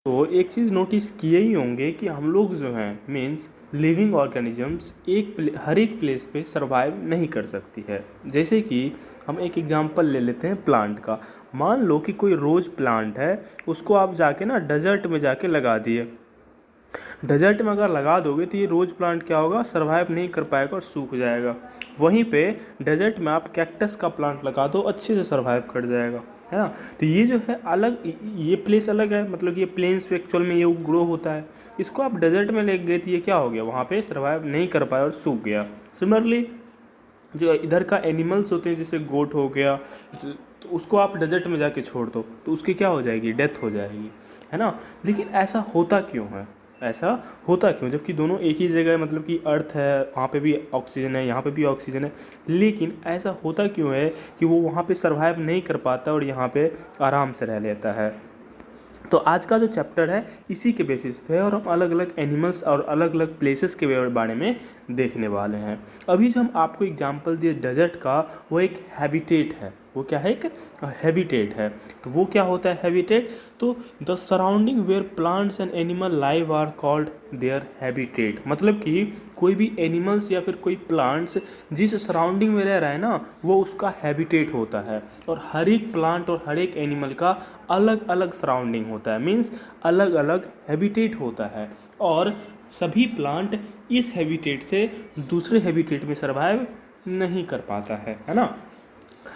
तो एक चीज़ नोटिस किए ही होंगे कि हम लोग जो हैं मीन्स लिविंग ऑर्गेनिजम्स हर एक प्लेस पे सरवाइव नहीं कर सकती है। जैसे कि हम एक एग्जांपल ले लेते हैं प्लांट का। मान लो कि कोई रोज़ प्लांट है, उसको आप जाके ना डेजर्ट में जाके लगा दिए। डेजर्ट में अगर लगा दोगे तो ये रोज़ प्लांट क्या होगा, सर्वाइव नहीं कर पाएगा और सूख जाएगा। वहीं पे डेजर्ट में आप कैक्टस का प्लांट लगा दो, अच्छे से सर्वाइव कर जाएगा, है ना। तो ये जो है अलग, ये प्लेस अलग है, मतलब ये प्लेन्स पे एक्चुअल में ये ग्रो होता है। इसको आप डेजर्ट में ले गए तो ये क्या हो गया, वहाँ पे सर्वाइव नहीं कर पाया और सूख गया। सिमिलरली जो इधर का एनिमल्स होते हैं जैसे गोट हो गया, तो उसको आप डेजर्ट में जाके छोड़ दो तो उसकी क्या हो जाएगी, डेथ हो जाएगी, है ना। लेकिन ऐसा होता क्यों है, ऐसा होता क्यों, जबकि दोनों एक ही जगह है, मतलब कि अर्थ है, वहाँ पे भी ऑक्सीजन है, यहाँ पे भी ऑक्सीजन है, लेकिन ऐसा होता क्यों है कि वो वहाँ पे सर्वाइव नहीं कर पाता और यहाँ पे आराम से रह लेता है। तो आज का जो चैप्टर है इसी के बेसिस पे है और हम अलग अलग एनिमल्स और अलग अलग प्लेसेस के बारे में देखने वाले हैं। अभी जो हम आपको एग्जांपल दिए डेजर्ट का, वो एक हैबिटेट है। वो क्या है, एक हैबिटेट है। तो वो क्या होता है हैबिटेट, तो the surrounding where plants and animal live are called their habitat. मतलब कि कोई भी एनिमल्स या फिर कोई प्लांट्स जिस सराउंडिंग में रह रहा है ना, वो उसका हैबिटेट होता है। और हर एक प्लांट और हर एक एनिमल का अलग अलग सराउंडिंग होता है, मीन्स अलग अलग हैबिटेट होता है। और सभी प्लांट इस हैबिटेट से दूसरे हैबिटेट में सर्वाइव नहीं कर पाता है ना।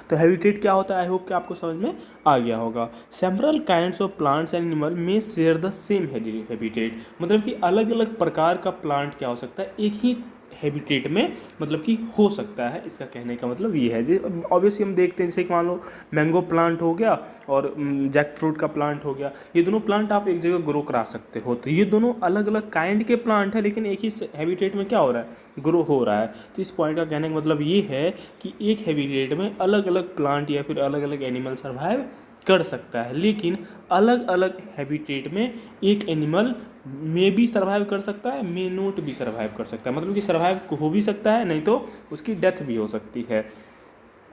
तो हैबिटेट क्या होता है, आई होप कि आपको समझ में आ गया होगा। Several kinds of plants and animal में शेयर द सेम हैबिटेट। मतलब कि अलग अलग प्रकार का प्लांट क्या हो सकता है, एक ही हैबिटेट में मतलब कि हो सकता है। इसका कहने का मतलब ये है, जो ऑब्वियसली हम देखते हैं जैसे कि मान लो मैंगो प्लांट हो गया और जैक फ्रूट का प्लांट हो गया, ये दोनों प्लांट आप एक जगह ग्रो करा सकते हो। तो ये दोनों अलग अलग काइंड के प्लांट है, लेकिन एक ही हैबिटेट में क्या हो रहा है, ग्रो हो रहा है। तो इस पॉइंट का कहने का मतलब ये है कि एक हैबिटेट में अलग अलग प्लांट या फिर अलग अलग एनिमल सर्वाइव कर सकता है, लेकिन अलग अलग हैबिटेट में एक एनिमल मे भी सर्वाइव कर सकता है, मे नोट भी सर्वाइव कर सकता है। मतलब कि सर्वाइव हो भी सकता है, नहीं तो उसकी डेथ भी हो सकती है।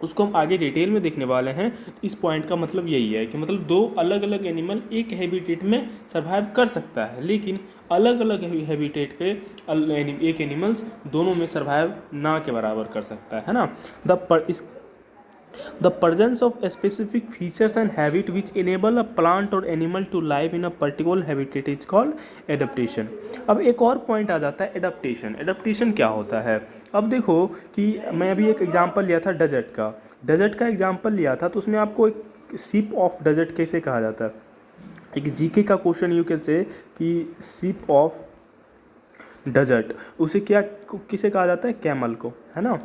उसको हम आगे डिटेल में देखने वाले हैं। इस पॉइंट का मतलब यही है कि मतलब दो अलग अलग एनिमल एक हैबिटेट में सर्वाइव कर सकता है, लेकिन अलग अलग हैबिटेट के एक एनिमल्स दोनों में सर्वाइव ना के बराबर कर सकता है ना। The presence of specific features and habit which enable a plant or animal to live in a particular habitat is called adaptation। अब एक और पॉइंट आ जाता है एडाप्टेशन। एडाप्टेशन क्या होता है, अब देखो कि मैं अभी एक एग्जांपल लिया था डेजर्ट का एग्जांपल लिया था, तो उसमें आपको एक शिप ऑफ डेजर्ट कैसे कहा जाता है। एक जीके का क्वेश्चन यू कैसे कि शिप ऑफ डेजर्ट, उसे क्या किसे कहा जाता है, कैमल को, है ना,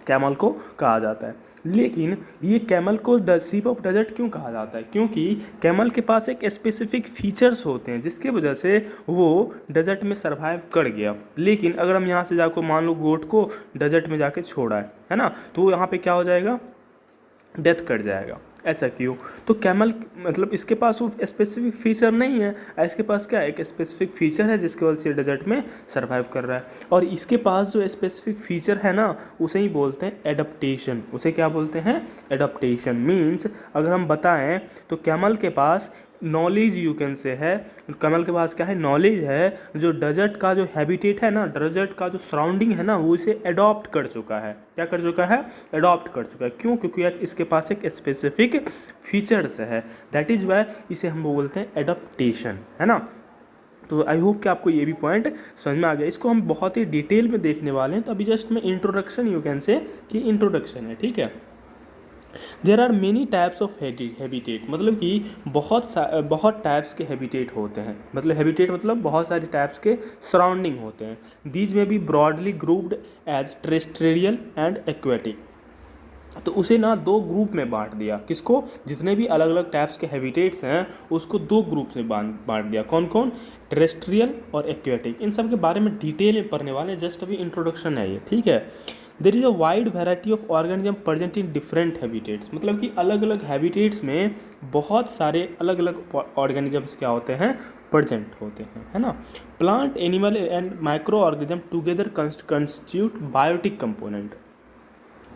कैमल को कहा जाता है। लेकिन ये कैमल को शिप ऑफ डेजर्ट क्यों कहा जाता है, क्योंकि कैमल के पास एक स्पेसिफिक फीचर्स होते हैं जिसके वजह से वो डेजर्ट में सर्वाइव कर गया। लेकिन अगर हम यहाँ से जाकर मान लो गोट को डेजर्ट में जाके छोड़ा है ना, तो यहाँ पे क्या हो जाएगा, डेथ कर जाएगा। ऐसा क्यों, तो कैमल मतलब इसके पास वो स्पेसिफिक फीचर नहीं है, इसके पास क्या है, एक स्पेसिफिक फीचर है जिसके वजह से डेजर्ट में सर्वाइव कर रहा है। और इसके पास जो स्पेसिफिक फीचर है ना, उसे ही बोलते हैं एडप्टेशन। उसे क्या बोलते हैं, एडप्टेशन। मीन्स अगर हम बताएं तो कैमल के पास नॉलेज यू कैन से है, कैमल के पास क्या है, नॉलेज है, जो डेजर्ट का जो हैबिटेट है ना, डेजर्ट का जो सराउंडिंग है ना, वो इसे अडॉप्ट कर चुका है। क्या कर चुका है, अडॉप्ट कर चुका है। क्यों, क्योंकि इसके पास एक स्पेसिफिक फीचर्स है, दैट इज वाई इसे हम बोलते हैं एडप्टेशन, है ना। तो आई होप कि आपको ये भी पॉइंट समझ में आ गया। इसको हम बहुत ही डिटेल में देखने वाले हैं, तो अभी जस्ट मैं इंट्रोडक्शन यू कैन से कि इंट्रोडक्शन है, ठीक है। There are many types of habitat, मतलब कि बहुत टाइप्स के हैबिटेट होते हैं। मतलब हैबिटेट मतलब बहुत सारे टाइप्स के सराउंडिंग होते हैं। These may be broadly grouped as terrestrial and aquatic. तो उसे ना दो ग्रुप में बांट दिया, किसको, जितने भी अलग अलग टाइप्स के हैबिटेट्स हैं उसको दो ग्रुप में बांट दिया। कौन कौन, टेरेस्ट्रियल और एक्वेटिक। इन सब के बारे में डिटेल में पढ़ने वाले, जस्ट अभी इंट्रोडक्शन है ये, ठीक है। There is a wide variety of organism present in different habitats. मतलब कि अलग अलग हैबिटेट्स में बहुत सारे अलग अलग ऑर्गेनिजम्स क्या होते हैं, प्रेजेंट होते हैं, है ना। Plant, animal and microorganism together constitute biotic component.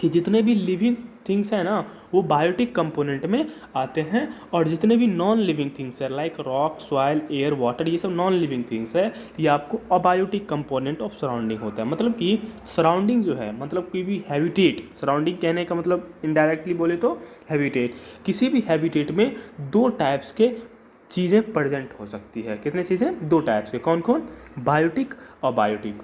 कि जितने भी लिविंग थिंग्स हैं ना वो बायोटिक कंपोनेंट में आते हैं, और जितने भी नॉन लिविंग थिंग्स है like rock, soil, air, water, ये सब नॉन लिविंग थिंग्स है, तो ये आपको अबायोटिक कंपोनेंट ऑफ सराउंडिंग होता है। मतलब कि सराउंडिंग जो है, मतलब कोई भी हैबिटेट, सराउंडिंग कहने का मतलब इनडायरेक्टली बोले तो हैबिटेट, किसी भी हैबिटेट में दो टाइप्स के चीज़ें प्रेजेंट हो सकती है। कितने चीज़ें? दो टाइप्स के। कौन कौन? बायोटिक और बायोटिक।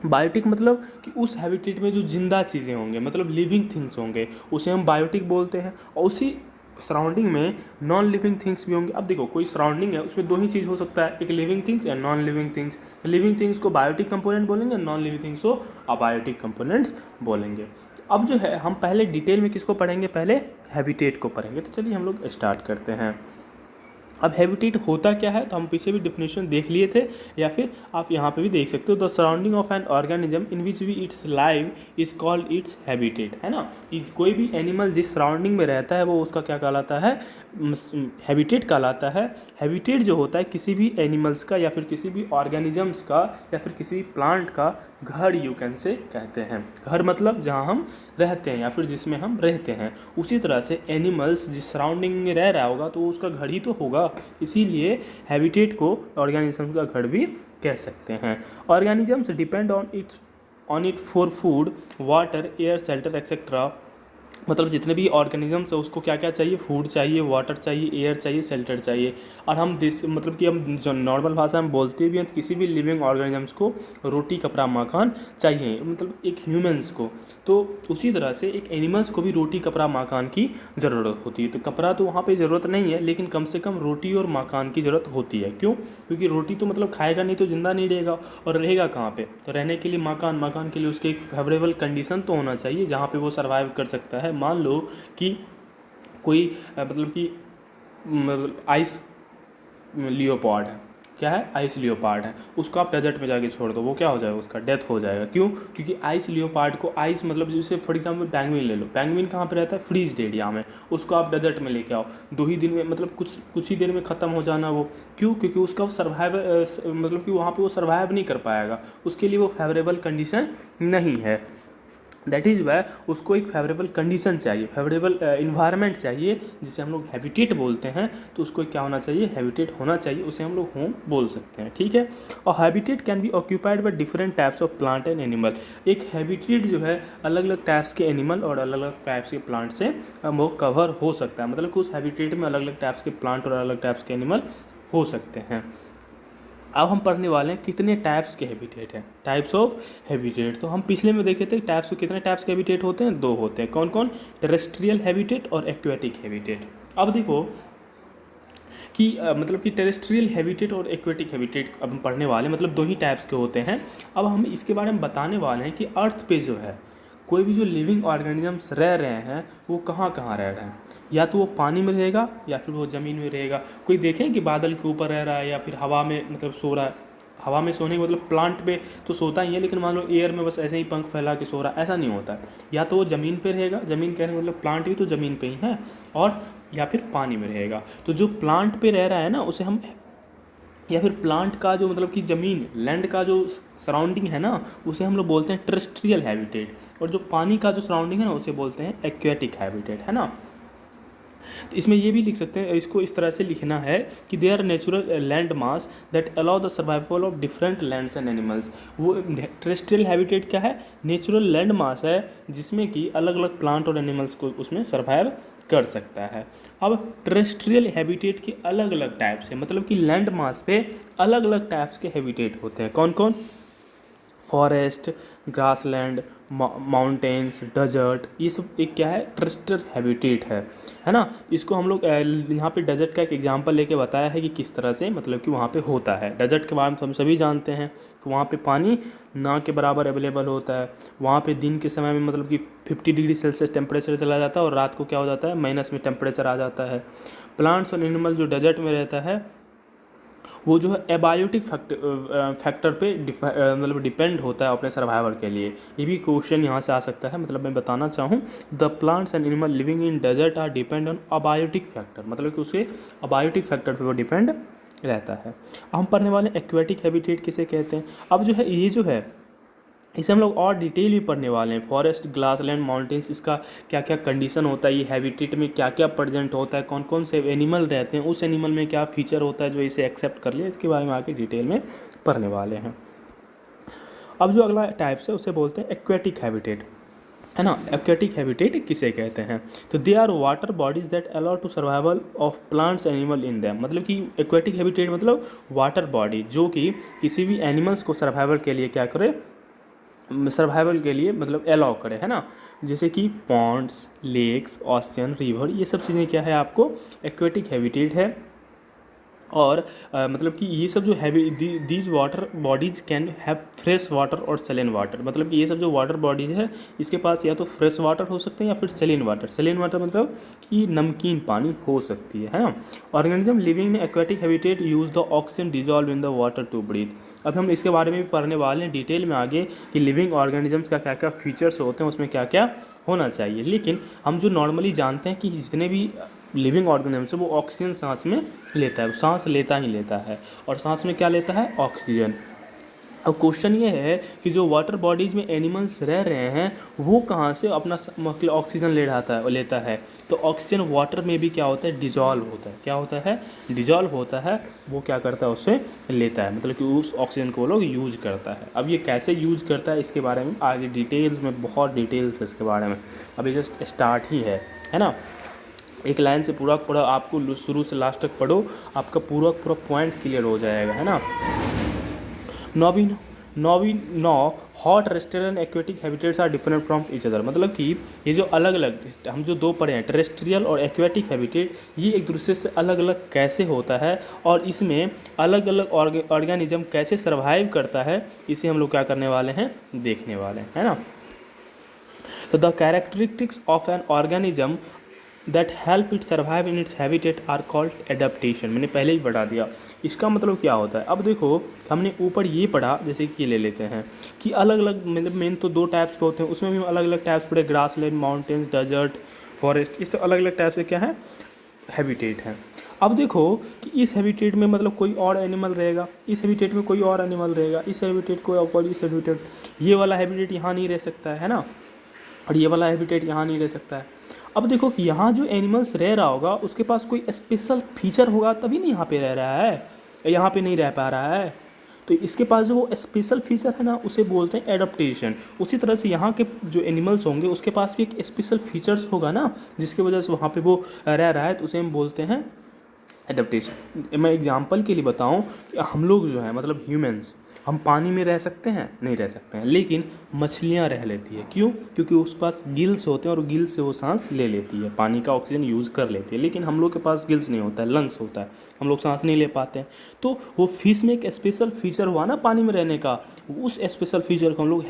बायोटिक मतलब कि उस हैबिटेट में जो जिंदा चीज़ें होंगे, मतलब लिविंग थिंग्स होंगे, उसे हम बायोटिक बोलते हैं। और उसी सराउंडिंग में नॉन लिविंग थिंग्स भी होंगे। अब देखो कोई सराउंडिंग है उसमें दो ही चीज़ हो सकता है, एक लिविंग थिंग्स या non living things. Living things को बायोटिक कंपोनेंट बोलेंगे, नॉन लिविंग थिंग्स को अबायोटिक कंपोनेंट्स बोलेंगे। अब जो है हम पहले डिटेल में किसको पढ़ेंगे? पहले हैबिटेट को पढ़ेंगे। तो चलिए हम लोग स्टार्ट करते हैं। अब हैबिटेट होता क्या है, तो हम पीछे भी डिफिनेशन देख लिए थे, या फिर आप यहाँ पे भी देख सकते हो। The surrounding of an organism in which we its live is called its habitat, है ना। कोई भी एनिमल जिस सराउंडिंग में रहता है वो उसका क्या कहलाता है? हैबिटेट कहलाता है। हैबिटेट जो होता है किसी भी एनिमल्स का, या फिर किसी भी ऑर्गेनिजम्स का, या फिर किसी भी प्लांट का घर यू कैन से कहते हैं। घर मतलब जहाँ हम रहते हैं या फिर जिसमें हम रहते हैं। उसी तरह से एनिमल्स जिस सराउंडिंग में रह रहा होगा तो उसका घर ही तो होगा, इसीलिए हैबिटेट को ऑर्गेनिज्म का घर भी कह सकते हैं। Organisms depend on it for food, water, air, shelter etcetera. मतलब जितने भी ऑर्गेनिजम्स है उसको क्या क्या चाहिए? फूड चाहिए, वाटर चाहिए, एयर चाहिए, शेल्टर चाहिए। और हम दिस मतलब कि हम जो नॉर्मल भाषा में बोलते भी हैं तो किसी भी लिविंग ऑर्गेनिजम्स को रोटी, कपड़ा, मकान चाहिए, मतलब एक ह्यूमंस को। तो उसी तरह से एक एनिमल्स को भी रोटी, कपड़ा, मकान की ज़रूरत होती है। तो कपड़ा तो वहाँ पे ज़रूरत नहीं है, लेकिन कम से कम रोटी और मकान की ज़रूरत होती है। क्यों? क्योंकि रोटी तो मतलब खाएगा नहीं तो ज़िंदा नहीं रहेगा, और रहेगा कहाँ पे? तो रहने के लिए मकान के लिए उसके एक फेवरेबल कंडीशन तो होना चाहिए जहाँ पे वो सर्वाइव कर सकता है। मान लो कि कोई मतलब कि आइस लियोपार्ड है। क्या है? आइस लियोपार्ड है। उसको आप डेजर्ट में जाके छोड़ दो, वो क्या हो जाएगा? उसका डेथ हो जाएगा। क्यों? क्योंकि आइस लियोपार्ड को, आइस मतलब जैसे फॉर एग्जांपल पेंगुइन ले लो, पेंगुइन कहाँ पे रहता है? फ्रीज्ड एरिया में। उसको आप डेजर्ट में लेके आओ, 2 ही दिन में, मतलब कुछ ही देर में ख़त्म हो जाना वो। क्यों? क्योंकि उसका सर्वाइव मतलब कि वहाँ पर वो सर्वाइव नहीं कर पाएगा, उसके लिए वो फेवरेबल कंडीशन नहीं है। दैट इज़ वाई उसको एक फेवरेबल कंडीशन चाहिए, फेवरेबल इन्वायरमेंट चाहिए, जिसे हम लोग हैबिटेट बोलते हैं। तो उसको क्या होना चाहिए? हैबिटेट होना चाहिए, उसे हम लोग होम बोल सकते हैं। ठीक है। और habitat can be occupied by different types of plant and animal. एक हैबिटेट जो है अलग अलग टाइप्स के एनिमल और अलग अलग टाइप्स के प्लांट से वो कवर हो सकता है। मतलब कि उस हैबिटेट में अलग अलग टाइप्स के प्लांट और अलग अलग टाइप्स के एनिमल हो सकते हैं। अब हम पढ़ने वाले हैं कितने टाइप्स के हैबिटेट हैं, टाइप्स ऑफ हैबिटेट। तो हम पिछले में देखे थे टाइप्स, कितने टाइप्स के हैबिटेट होते हैं? 2 होते हैं। कौन कौन? टेरेस्ट्रियल हैबिटेट और एक्वेटिक हैबिटेट। अब देखो कि मतलब कि टेरेस्ट्रियल हैबिटेट और एक्वेटिक हैबिटेट अब हम पढ़ने वाले हैं, मतलब 2 ही टाइप्स के होते हैं। अब हम इसके बारे में बताने वाले हैं कि अर्थ पे जो है कोई भी जो लिविंग ऑर्गेनिजम्स रह रहे हैं वो कहाँ कहाँ रह रहे हैं। या तो वो पानी में रहेगा या फिर वो ज़मीन में रहेगा। कोई देखें कि बादल के ऊपर रह रहा है या फिर हवा में मतलब सो रहा है। हवा में सोने का मतलब प्लांट पे तो सोता ही है, लेकिन मान लो एयर में बस ऐसे ही पंख फैला के सो रहा है, ऐसा नहीं होता है। या तो वो ज़मीन पे रहेगा, ज़मीन कहने का मतलब प्लांट भी तो ज़मीन पे ही है, और या फिर पानी में रहेगा। तो जो प्लांट पे रह रहा है ना उसे हम, या फिर प्लांट का जो मतलब कि ज़मीन, लैंड का जो सराउंडिंग है ना उसे हम लोग बोलते हैं टेरेस्ट्रियल हैबिटेट, और जो पानी का जो सराउंडिंग है ना उसे बोलते हैं एक्वेटिक हैबिटेट, है ना। तो इसमें ये भी लिख सकते हैं, इसको इस तरह से लिखना है कि they are natural land mass that allow the survival of different lands and animals. वो टेरेस्ट्रियल हैबिटेट क्या है? नेचुरल लैंड मास है जिसमें कि अलग अलग प्लांट और एनिमल्स को उसमें सर्वाइव कर सकता है। अब टेरेस्ट्रियल हैबिटेट के अलग अलग टाइप्स है, मतलब कि लैंड मास पे अलग अलग टाइप्स के हैबिटेट होते हैं। कौन कौन? फॉरेस्ट, ग्रासलैंड, माउंटेन्स, डेजर्ट, ये सब एक क्या है? टेरेस्ट्रियल हैबिटेट है ना। इसको हम लोग यहाँ पे डेजर्ट का एक एग्जांपल लेके बताया है कि किस तरह से मतलब कि वहाँ पे होता है। डेजर्ट के बारे में तो हम सभी जानते हैं कि वहाँ पे पानी ना के बराबर अवेलेबल होता है। वहाँ पे दिन के समय में मतलब कि 50 डिग्री सेल्सियस टेम्परेचर चला जाता है, और रात को क्या हो जाता है? माइनस में टेम्परेचर आ जाता है। प्लांट्स और एनिमल जो डेजर्ट में रहता है वो जो है एबायोटिक फैक्टर पे मतलब डिपेंड होता है अपने सर्वाइवल के लिए। ये भी क्वेश्चन यहाँ से आ सकता है। मतलब मैं बताना चाहूँ, the plants and animal living in desert are depend on abiotic factor, मतलब कि उसके अबायोटिक फैक्टर पे वो डिपेंड रहता है। हम पढ़ने वाले एक्वेटिक हैबिटेट किसे कहते हैं। अब जो है ये जो है इसे हम लोग और डिटेल भी पढ़ने वाले हैं। फॉरेस्ट, ग्रासलैंड, माउंटेन्स, इसका क्या क्या कंडीशन होता है, ये हैबिटेट में क्या क्या प्रेजेंट होता है, कौन कौन से एनिमल रहते हैं, उस एनिमल में क्या फीचर होता है जो इसे एक्सेप्ट कर ले, इसके बारे में आगे डिटेल में पढ़ने वाले हैं। अब जो अगला टाइप्स है उसे बोलते हैं एक्वेटिक हैबिटेट, है ना। एक्वेटिक हैबिटेट किसे कहते हैं? तो they are water bodies that allow to survival of plants animal in them. मतलब कि एक्वेटिक हैबिटेट मतलब वाटर बॉडी जो कि किसी भी एनिमल्स को सर्वाइवल के लिए क्या करे, सर्वाइवल के लिए मतलब अलाउ करे, है ना। जैसे कि पॉन्ड्स, लेक्स, ओशन, रिवर, ये सब चीज़ें क्या है आपको एक्वेटिक हैबिटेट है। और मतलब कि ये सब जो heavy these water bodies can have fresh water और सेलिन वाटर। मतलब कि ये सब जो वाटर बॉडीज़ है इसके पास या तो फ्रेश वाटर हो सकते हैं या फिर सेलिन वाटर। सेलिन वाटर मतलब कि नमकीन पानी हो सकती है ना। Organism living in aquatic habitat use the oxygen dissolve in the water to breathe. अब हम इसके बारे में भी पढ़ने वाले हैं डिटेल में आगे कि लिविंग ऑर्गेनिजम्स का क्या क्या फीचर्स होते हैं, उसमें क्या क्या होना चाहिए। लेकिन हम जो नॉर्मली जानते हैं कि जितने भी लिविंग ऑर्गेनिज्म है वो ऑक्सीजन सांस में लेता है, सांस लेता ही लेता है। और सांस में क्या लेता है? ऑक्सीजन। अब क्वेश्चन ये है कि जो वाटर बॉडीज में एनिमल्स रह रहे हैं वो कहाँ से अपना मतलब ऑक्सीजन लेता है। तो ऑक्सीजन वाटर में भी क्या होता है? डिजॉल्व होता है। क्या होता है? डिजॉल्व होता है। वो क्या करता है? उससे लेता है, मतलब कि उस ऑक्सीजन को वो लोग यूज करता है। अब ये कैसे यूज करता है इसके बारे में आगे डिटेल्स में, बहुत डिटेल्स है इसके बारे में, अभी जस्ट स्टार्ट ही है ना। एक लाइन से पूरा पूरा आपको शुरू से लास्ट तक पढ़ो, आपका पूरा पूरा पॉइंट क्लियर हो जाएगा, है ना। Now both terrestrial aquatic habitats are different from each other. मतलब कि ये जो अलग अलग हम जो दो पढ़े हैं टेरेस्ट्रियल और एक्वेटिक हैबिटेट, ये एक दूसरे से अलग अलग कैसे होता है और इसमें अलग अलग ऑर्गेनिज्म कैसे सर्वाइव करता है, इसे हम लोग क्या करने वाले हैं? देखने वाले हैं, है ना। तो the characteristics of an organism that help it survive in its habitat are called adaptation. मैंने पहले ही बता दिया इसका मतलब क्या होता है। अब देखो हमने ऊपर ये पढ़ा, जैसे कि ले लेते हैं कि अलग अलग मतलब मेन तो दो टाइप्स के होते हैं, उसमें भी अलग अलग टाइप्स पढ़े, ग्रासलैंड, माउंटेन्स, डेजर्ट, फॉरेस्ट, इस अलग अलग टाइप से क्या है? हैबिटेट है। अब देखो कि इस हैबिटेट में मतलब कोई और एनिमल रहेगा, इस हैबिटेट में कोई और एनिमल रहेगा, इस हैबिटेट कोई और, इस हैबिटेट, ये वाला हैबिटेट यहाँ नहीं रह सकता है ना, और ये वाला हैबिटेट यहाँ नहीं रह सकता है। अब देखो कि यहाँ जो एनिमल्स रह रहा होगा उसके पास कोई स्पेशल फीचर होगा तभी नहीं यहाँ पे रह रहा है, यहाँ पे नहीं रह पा रहा है। तो इसके पास जो वो स्पेशल फीचर है ना उसे बोलते हैं एडाप्टेशन। उसी तरह से यहाँ के जो एनिमल्स होंगे उसके पास भी एक स्पेशल फीचर्स होगा ना जिसकी वजह से वहाँ पे वो रह रहा है, तो उसे हम बोलते हैं एडाप्टेशन। मैं एग्जांपल के लिए बताऊं कि हम लोग जो है मतलब ह्यूमंस, हम पानी में रह सकते हैं? नहीं रह सकते हैं, लेकिन मछलियां रह लेती है। क्यों? क्योंकि उसके पास गिल्स होते हैं और गिल्स से वो सांस ले लेती है, पानी का ऑक्सीजन यूज़ कर लेती है। लेकिन हम लोग के पास गिल्स नहीं होता है, लंग्स होता है, हम लोग सांस नहीं ले पाते हैं। तो वो फिश में एक स्पेशल फीचर हुआ ना पानी में रहने का, उस स्पेशल फीचर को हम लोग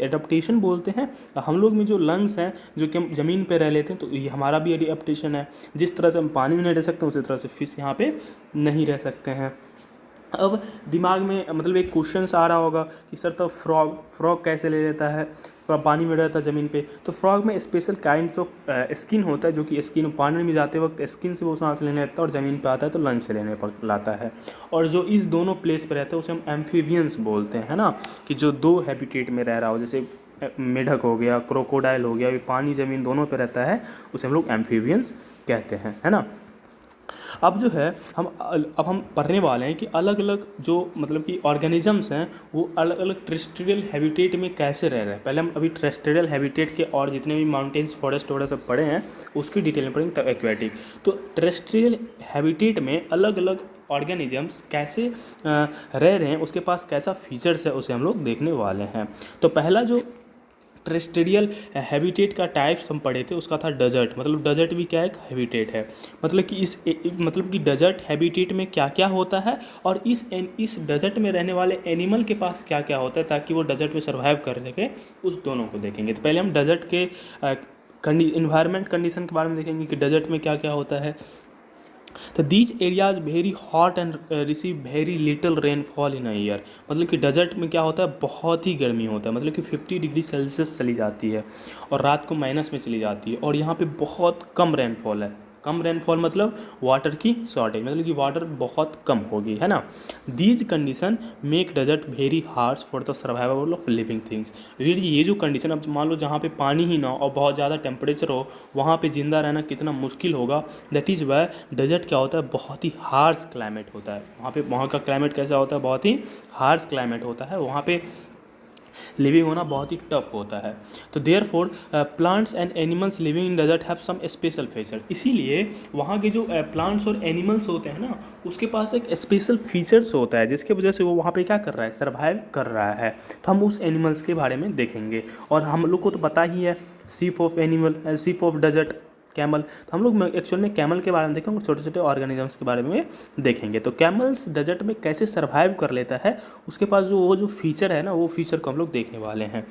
एडाप्टेशन बोलते हैं। हम लोग में जो लंग्स हैं जो कि हम ज़मीन पे रह लेते हैं, तो ये हमारा भी एडाप्टेशन है। जिस तरह से हम पानी में नहीं रह सकते उसी तरह से फिश यहाँ पे नहीं रह सकते हैं। अब दिमाग में मतलब एक क्वेश्चन आ रहा होगा कि सर तो फ्रॉग कैसे ले लेता है, पानी में रहता है ज़मीन पे। तो फ्रॉग में स्पेशल काइंड्स ऑफ स्किन होता है जो कि स्किन पानी में जाते वक्त स्किन से वो सांस लेने लगता है और ज़मीन पे आता है तो लंच से लेने पर लाता है। और जो इस दोनों प्लेस पे रहते हैं उसे हम एम्फीबियंस बोलते हैं, है ना। कि जो दो हैबिटेट में रह रहा हो, जैसे मेढक हो गया, क्रोकोडाइल हो गया, पानी ज़मीन दोनों पे रहता है, उसे हम लोग एम्फीबियंस कहते हैं, है ना। अब जो है अब हम पढ़ने वाले हैं कि अलग अलग जो मतलब कि ऑर्गेनिजम्स हैं वो अलग अलग टेरेस्ट्रियल हैबिटेट में कैसे रह रहे हैं। पहले हम अभी टेरेस्ट्रियल हैबिटेट के और जितने भी माउंटेन्स, फॉरेस्ट वगैरह सब पढ़े हैं उसकी डिटेल में पढ़ेंगे, तब एक्वेटिक। तो टेरेस्ट्रियल हैबिटेट में अलग अलग ऑर्गेनिजम्स कैसे रह रहे हैं, उसके पास कैसा फीचर्स है, उसे हम लोग देखने वाले हैं। तो पहला जो टेरेस्ट्रियल हैबिटेट का टाइप्स हम पढ़े थे उसका था डेजर्ट। मतलब डेजर्ट भी क्या एक हैबिटेट है। मतलब कि मतलब कि डेजर्ट हैबिटेट में क्या क्या होता है और इस डेजर्ट में रहने वाले एनिमल के पास क्या क्या होता है ताकि वो डेजर्ट में सर्वाइव कर सके, उस दोनों को देखेंगे। तो पहले हम डेजर्ट के इन्वायरमेंट कंडीशन के बारे में देखेंगे कि डेजर्ट में क्या क्या होता है। तो these areas very hot and receive very little rainfall in a year. मतलब कि डेजर्ट में क्या होता है, बहुत ही गर्मी होता है, मतलब कि 50 डिग्री सेल्सियस चली जाती है और रात को माइनस में चली जाती है, और यहाँ पे बहुत कम रेनफॉल है, कम रेनफॉल मतलब वाटर की शॉर्टेज, मतलब कि वाटर बहुत कम होगी, है ना। These condition make desert very harsh for the survival of living things. ये जो कंडीशन, अब मान लो जहाँ पे पानी ही ना हो और बहुत ज़्यादा टेम्परेचर हो, वहाँ पे ज़िंदा रहना कितना मुश्किल होगा। दैट इज़ वाई डेजर्ट क्या होता है, बहुत ही हार्श क्लाइमेट होता है वहाँ पे। वहाँ का क्लाइमेट कैसा होता है, बहुत ही हार्श क्लाइमेट होता है वहाँ पे, लिविंग होना बहुत ही टफ होता है। तो there four plants and animals living in desert have some special feature. इसीलिए वहाँ के जो प्लांट्स और एनिमल्स होते हैं ना, उसके पास एक स्पेशल फीचर्स होता है जिसके वजह से वो वहाँ पे क्या कर रहा है, सर्वाइव कर रहा है। तो हम उस एनिमल्स के बारे में देखेंगे। और हम लोग को तो पता ही है, ship of animal, ship of desert camel. तो हम लोग एक्चुअल में कैमल के बारे में देखेंगे और छोटे छोटे ऑर्गेनिजम्स के बारे में देखेंगे। तो कैमल्स डेजर्ट में कैसे सर्वाइव कर लेता है, उसके पास जो फीचर है ना, वो फीचर को हम लोग देखने वाले हैं।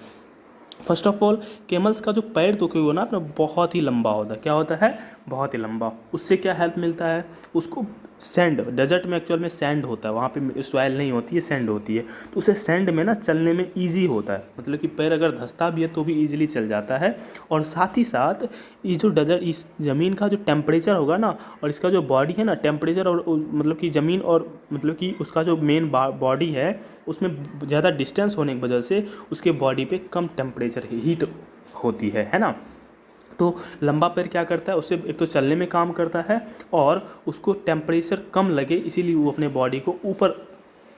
फर्स्ट ऑफ ऑल, कैमल्स का जो पैर तो क्यों ना अपना बहुत ही लंबा होता है। क्या होता है, बहुत ही लंबा। उससे क्या हेल्प मिलता है उसको, सैंड, डेजर्ट में एक्चुअल में सैंड होता है, वहाँ पे सॉइल नहीं होती है, सैंड होती है। तो उसे सैंड में ना चलने में ईजी होता है, मतलब कि पैर अगर धंसता भी है तो भी ईजिली चल जाता है। और साथ ही साथ ये जो डेजर्ट, इस ज़मीन का जो टेम्परेचर होगा ना, और इसका जो बॉडी है ना, टेम्परेचर और मतलब कि ज़मीन और मतलब कि उसका जो मेन बॉडी है, उसमें ज़्यादा डिस्टेंस होने की वजह से उसके बॉडी पे कम टेम्परेचर हीट होती है ना। तो लंबा पैर क्या करता है, उससे एक तो चलने में काम करता है और उसको टेम्परेचर कम लगे, इसीलिए वो अपने बॉडी को ऊपर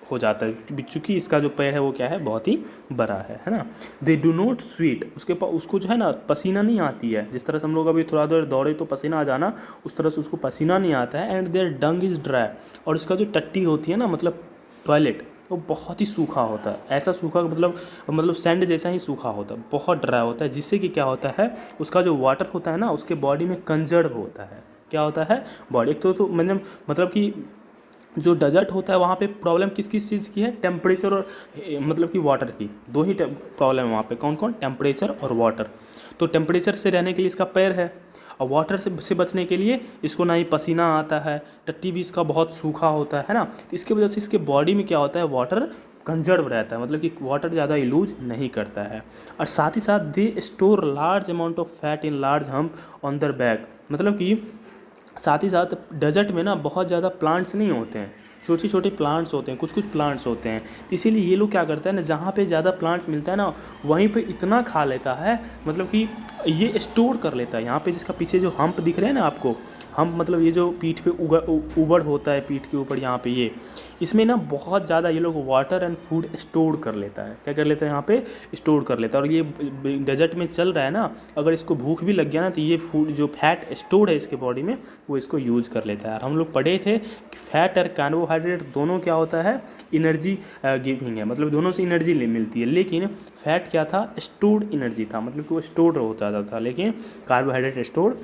हो जाता है, चूँकि इसका जो पैर है वो क्या है, बहुत ही बड़ा है ना। दे डू नॉट स्वीट, उसको जो है ना पसीना नहीं आती है। जिस तरह से हम लोग अभी थोड़ा देर दौड़े तो पसीना आ जाना, उस तरह से उसको पसीना नहीं आता है। And their dung is dry, और इसका जो टट्टी होती है ना, मतलब टॉयलेट, वो बहुत ही सूखा होता है। ऐसा सूखा मतलब सैंड जैसा ही सूखा होता है, बहुत ड्राई होता है, जिससे कि क्या होता है, उसका जो वाटर होता है ना, उसके बॉडी में कंजर्व होता है। क्या होता है, बॉडी, एक तो मतलब कि जो डेजर्ट होता है वहाँ पे प्रॉब्लम किस किस चीज़ की है, टेम्परेचर और मतलब कि वाटर की, दो ही प्रॉब्लम है वहाँ पे। कौन कौन, टेम्परेचर और वाटर। तो टेम्परेचर से रहने के लिए इसका पैर है, और वाटर से बचने के लिए इसको ना ही पसीना आता है, टट्टी भी इसका बहुत सूखा होता है ना। तो इसकी वजह से इसके बॉडी में क्या होता है, वाटर कंजर्व रहता है, मतलब कि वाटर ज़्यादा यूज नहीं करता है। और साथ ही साथ they store large amount of fat in large hump on their back, मतलब कि साथ ही साथ डेजर्ट में ना बहुत ज़्यादा प्लांट्स नहीं होते हैं, छोटे छोटे प्लांट्स होते हैं, कुछ कुछ प्लांट्स होते हैं। तो इसीलिए ये लोग क्या करता है ना, जहाँ पे ज़्यादा प्लांट्स मिलता है ना, वहीं पे इतना खा लेता है, मतलब कि ये स्टोर कर लेता है। यहाँ पे जिसका पीछे जो हम्प दिख रहे हैं ना आपको, हम्प मतलब ये जो पीठ पे उबड़ होता है पीठ के ऊपर, यहाँ पे ये, इसमें ना बहुत ज़्यादा ये लोग वाटर एंड फूड स्टोर कर लेता है। क्या कर लेता है, यहाँ पे स्टोर कर लेता है। और ये डेजर्ट में चल रहा है ना, अगर इसको भूख भी लग गया ना, तो ये फूड जो फैट स्टोर है इसके बॉडी में, वो इसको यूज़ कर लेता है। और हम लोग पढ़े थे कि फैट और कार्बोहाइड्रेट दोनों क्या होता है, एनर्जी गिविंग है, मतलब दोनों से एनर्जी मिलती है। लेकिन फैट क्या था, स्टोर्ड एनर्जी था, मतलब कि वो स्टोर्ड होता था, लेकिन कार्बोहाइड्रेट स्टोर्ड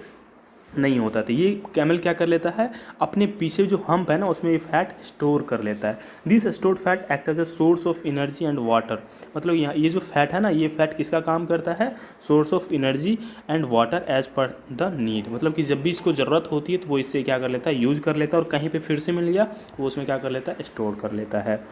नहीं होता। तो ये कैमल क्या कर लेता है, अपने पीछे जो हम्प है ना, उसमें ये फैट स्टोर कर लेता है। This stored fat act as a source of energy and water, मतलब यहाँ ये जो फैट है ना, ये फैट किसका काम करता है, source of energy and water as per the need, मतलब कि जब भी इसको ज़रूरत होती है तो वो इससे क्या कर लेता है, यूज़ कर लेता है। और कहीं पर फिर से मिल गया वो उसमें क्या कर लेता है, स्टोर कर लेता है।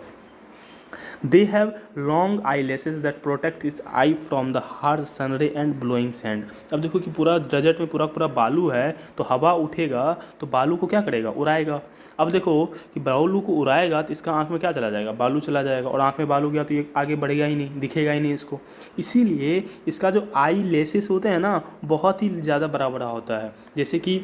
They have long eyelashes that protect its eye from the harsh sun ray and blowing sand। अब देखो कि पूरा डेजर्ट में पूरा पूरा बालू है, तो हवा उठेगा तो बालू को क्या करेगा, उड़ाएगा। अब देखो कि बालू को उड़ाएगा तो इसका आँख में क्या चला जाएगा, बालू चला जाएगा, और आँख में बालू गया तो ये आगे बढ़ेगा ही नहीं, दिखेगा ही नहीं इसको। इसीलिए इसका जो आई लेसेस होते हैं ना, बहुत ही ज़्यादा बड़ा बड़ा होता है। जैसे कि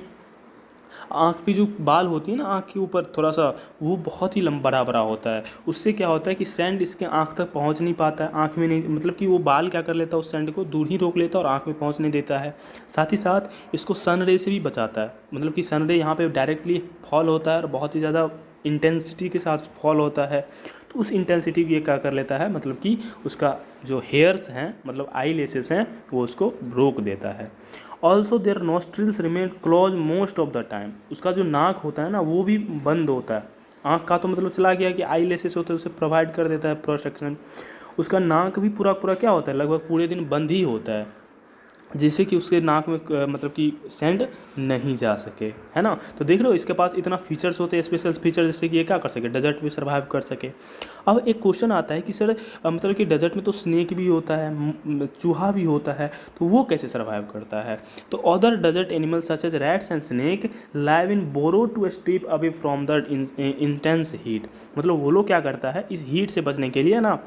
आँख पे जो बाल होती है ना, आँख के ऊपर थोड़ा सा, वो बहुत ही लंबा बड़ा बड़ा होता है। उससे क्या होता है कि सैंड इसके आँख तक पहुँच नहीं पाता है, आँख में नहीं, मतलब कि वो बाल क्या कर लेता है, उस सैंड को दूर ही रोक लेता है और आँख में पहुँच नहीं देता है। साथ ही साथ इसको सन रे से भी बचाता है, मतलब कि सन रे यहाँ पे डायरेक्टली फॉल होता है और बहुत ही ज़्यादा इंटेंसिटी के साथ फॉल होता है। तो उस इंटेंसिटी को ये क्या कर लेता है, मतलब कि उसका जो हेयर्स हैं, मतलब आई लेसेस हैं, वो उसको रोक देता है। Also their nostrils remain close most of the time, उसका जो नाक होता है ना, वो भी बंद होता है। आँख का तो मतलब चला गया कि आई लेसेस होता है, उसे प्रोवाइड कर देता है प्रोटेक्शन। उसका नाक भी पूरा पूरा क्या होता है, लगभग पूरे दिन बंद ही होता है। जिससे कि उसके नाक में मतलब कि सैंड नहीं जा सके, है ना। तो देख रहे हो इसके पास इतना फीचर्स होते हैं, स्पेशल फीचर, जिससे कि ये क्या कर सके, डेजर्ट में सर्वाइव कर सके। अब एक क्वेश्चन आता है कि सर मतलब कि डेजर्ट में तो स्नेक भी होता है, चूहा भी होता है, तो वो कैसे सर्वाइव करता है। तो other desert animal such as rats and snake live in burrow to step away from the intense heat. मतलब वो लोग क्या करता है, इस हीट से बचने के लिए ना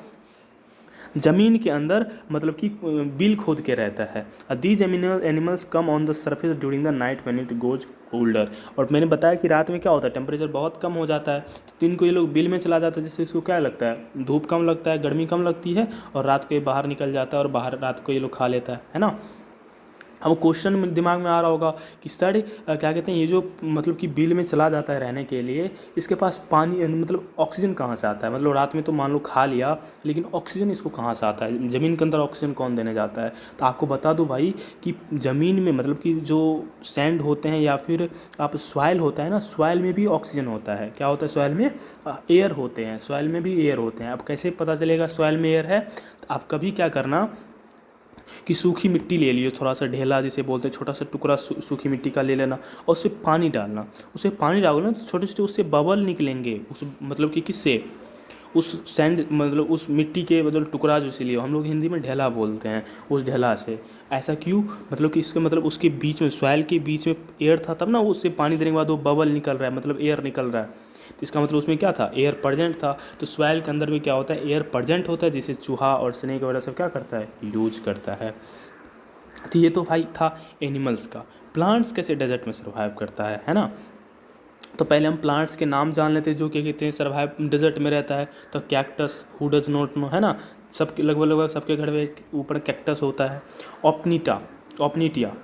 ज़मीन के अंदर मतलब कि बिल खोद के रहता है। These animals come on the surface during the night when it goes colder. और मैंने बताया कि रात में क्या होता है, टेम्परेचर बहुत कम हो जाता है, तो दिन को ये लोग बिल में चला जाता है, जिससे इसको क्या लगता है, धूप कम लगता है, गर्मी कम लगती है, और रात को ये बाहर निकल जाता है और बाहर रात को ये लोग खा लेता है ना। अब क्वेश्चन में दिमाग में आ रहा होगा कि सर क्या कहते हैं, ये जो मतलब कि बिल में चला जाता है रहने के लिए, इसके पास पानी मतलब ऑक्सीजन कहाँ से आता है। मतलब रात में तो मान लो खा लिया, लेकिन ऑक्सीजन इसको कहाँ से आता है, ज़मीन के अंदर ऑक्सीजन कौन देने जाता है। तो आपको बता दूं भाई कि ज़मीन में मतलब कि जो सैंड होते हैं या फिर आप सॉइल होता है ना, सॉइल में भी ऑक्सीजन होता है। क्या होता है सॉइल में, एयर होते हैं, सॉइल में भी एयर होते हैं। अब कैसे पता चलेगा सॉइल में एयर है, तो आप कभी क्या करना कि सूखी मिट्टी ले लियो, थोड़ा सा ढेला जिसे बोलते हैं, छोटा सा टुकड़ा सूखी मिट्टी का ले लेना, और उससे पानी डालना। उससे पानी डालोगे ना तो छोटे छोटे उससे बबल निकलेंगे, उस मतलब कि किससे, उस सैंड मतलब उस मिट्टी के मतलब टुकड़ा जो इसीलिए हम लोग हिंदी में ढेला बोलते हैं, उस ढेला से। ऐसा क्यों, मतलब कि इसका मतलब उसके बीच में, सॉइल के बीच में एयर था, तब ना उससे पानी देने के बाद वो बबल निकल रहा है, मतलब एयर निकल रहा है। तो इसका मतलब उसमें क्या था, एयर प्रेजेंट था। तो सॉइल के अंदर भी क्या होता है, एयर प्रेजेंट होता है, जिसे चूहा और स्नेक वगैरह सब क्या करता है, यूज करता है। तो ये तो भाई था एनिमल्स का। प्लांट्स कैसे डेजर्ट में सर्वाइव करता है ना। तो पहले हम प्लांट्स के नाम जान लेते हैं जो क्या कहते हैं सर्वाइव डेजर्ट में रहता है। तो cactus, who does not know, है ना, सबके लगभग लगभग सबके घर में ऊपर कैक्टस होता है। ऑप्नीटा, ऑप्नीटिया,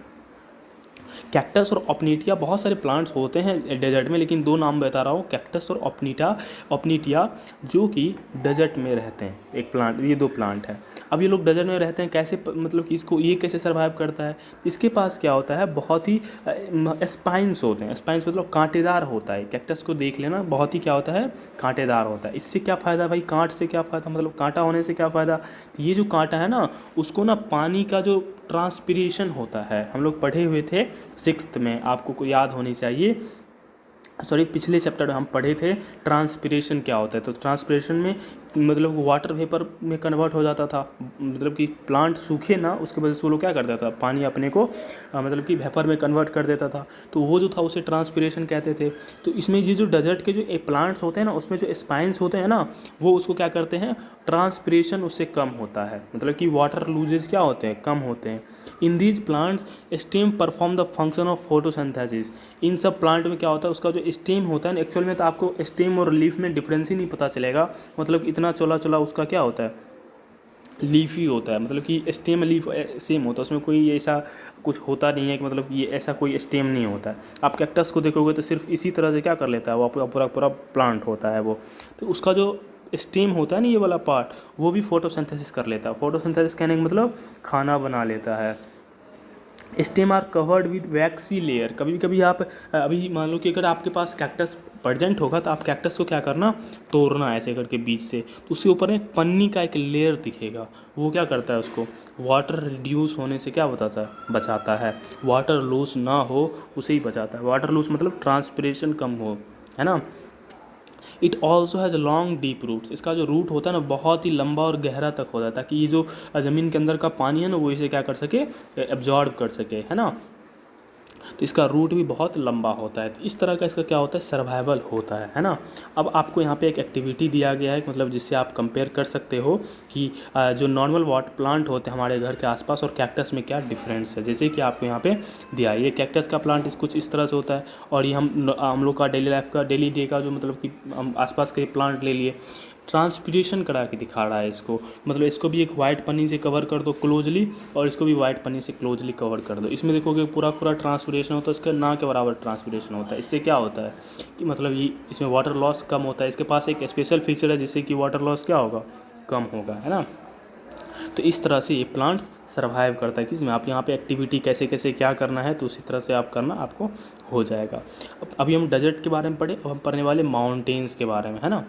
कैक्टस और ऑप्नीटिया, बहुत सारे प्लांट्स होते हैं डेजर्ट में, लेकिन दो नाम बता रहा हूँ, कैक्टस और ऑप्नीटिया, जो कि डेजर्ट में रहते हैं। एक प्लांट, ये दो प्लांट है। अब ये लोग डेजर्ट में रहते हैं कैसे, मतलब कि इसको ये कैसे सर्वाइव करता है। इसके पास क्या होता है, बहुत ही स्पाइंस होते हैं। स्पाइंस मतलब कांटेदार होता है। कैक्टस को देख लेना, बहुत ही क्या होता है, कांटेदार होता है। इससे क्या फ़ायदा भाई, कांट से क्या फ़ायदा, मतलब कांटा होने से क्या फ़ायदा। तो ये जो कांटा है ना, उसको ना पानी का जो ट्रांसपीरेशन होता है, हम लोग पढ़े हुए थे सिक्स्थ में, आपको याद होनी चाहिए, सॉरी पिछले चैप्टर में हम पढ़े थे ट्रांसपीरेशन क्या होता है। तो ट्रांसपीरेशन में मतलब वाटर वेपर में कन्वर्ट हो जाता था, मतलब कि प्लांट सूखे ना, उसके वजह से वो लोग क्या कर देता था, पानी अपने को मतलब कि वेपर में कन्वर्ट कर देता था। तो वो जो था उसे ट्रांसपीरेशन कहते थे। तो इसमें ये जो डेजर्ट के जो प्लांट्स होते हैं ना, उसमें जो स्पाइंस होते हैं ना, वो उसको क्या करते हैं, ट्रांसपीरेशन उससे कम होता है, मतलब कि वाटर लूजेज क्या होते हैं, कम होते हैं। In these plants stem perform the function of photosynthesis. इन सब प्लांट में क्या होता है, उसका जो स्टेम होता है ना, एक्चुअल में तो आपको स्टेम और लीफ में डिफरेंस ही नहीं पता चलेगा। मतलब इतना चौला चौला उसका क्या होता है, लीफ ही होता है, मतलब कि स्टेम लीफ सेम होता है, उसमें कोई ऐसा कुछ होता नहीं है कि मतलब ये ऐसा कोई स्टेम नहीं होता है। आप कैक्टस को देखोगे तो सिर्फ इसी तरह से क्या कर लेता है, वो आपका पूरा पूरा प्लांट होता है वो। तो उसका जो स्टेम होता है ना, ये वाला पार्ट, वो भी फोटोसिंथेसिस कर लेता है। फोटोसिंथेसिस कहने का मतलब खाना बना लेता है। Stem are covered with waxy layer. कभी कभी आप अभी मान लो कि अगर आपके पास कैक्टस प्रेजेंट होगा, तो आप कैक्टस को क्या करना, तोड़ना ऐसे करके बीच से, तो उसके ऊपर एक पन्नी का एक लेयर दिखेगा। वो क्या करता है, उसको वाटर रिड्यूस होने से क्या बताता है, बचाता है। वाटर लूज ना हो उसे ही बचाता है। वाटर लूज मतलब ट्रांसपिरेशन कम हो, है ना। It also has long deep roots. इसका जो रूट होता है ना, बहुत ही लंबा और गहरा तक होता है, ताकि ये जो ज़मीन के अंदर का पानी है ना, वो इसे क्या कर सके, एब्जॉर्ब कर सके, है ना। तो इसका रूट भी बहुत लंबा होता है। तो इस तरह का इसका क्या होता है, सर्वाइवल होता है ना। अब आपको यहाँ पे एक एक्टिविटी दिया गया है, मतलब जिससे आप कंपेयर कर सकते हो कि जो नॉर्मल वाटर प्लांट होते हैं हमारे घर के आसपास और कैक्टस में क्या डिफरेंस है। जैसे कि आपको यहाँ पे दिया है, ये कैक्टस का प्लांट कुछ इस तरह से होता है, और ये हम लोग का डेली लाइफ का, डेली डे का जो मतलब कि हम आसपास के प्लांट ले लिए, ट्रांसपीरेशन करा के दिखा रहा है इसको। मतलब इसको भी एक वाइट पन्नी से कवर कर दो क्लोजली, और इसको भी वाइट पन्नी से क्लोजली कवर कर दो। इसमें देखोगे पूरा पूरा ट्रांसपीरेशन होता है, इसका ना के बराबर ट्रांसपीरेशन होता है। इससे क्या होता है कि मतलब ये इसमें वाटर लॉस कम होता है। इसके पास एक स्पेशल फीचर है जिससे कि वाटर लॉस क्या होगा, कम होगा, है ना। तो इस तरह से ये प्लांट्स सर्वाइव करता है कि इसमें आप यहाँ पे एक्टिविटी कैसे कैसे क्या करना है, तो उसी तरह से आप करना, आपको हो जाएगा। अब अभी हम डेजर्ट के बारे में पढ़े, अब हम पढ़ने वाले माउंटेन्स के बारे में, है ना।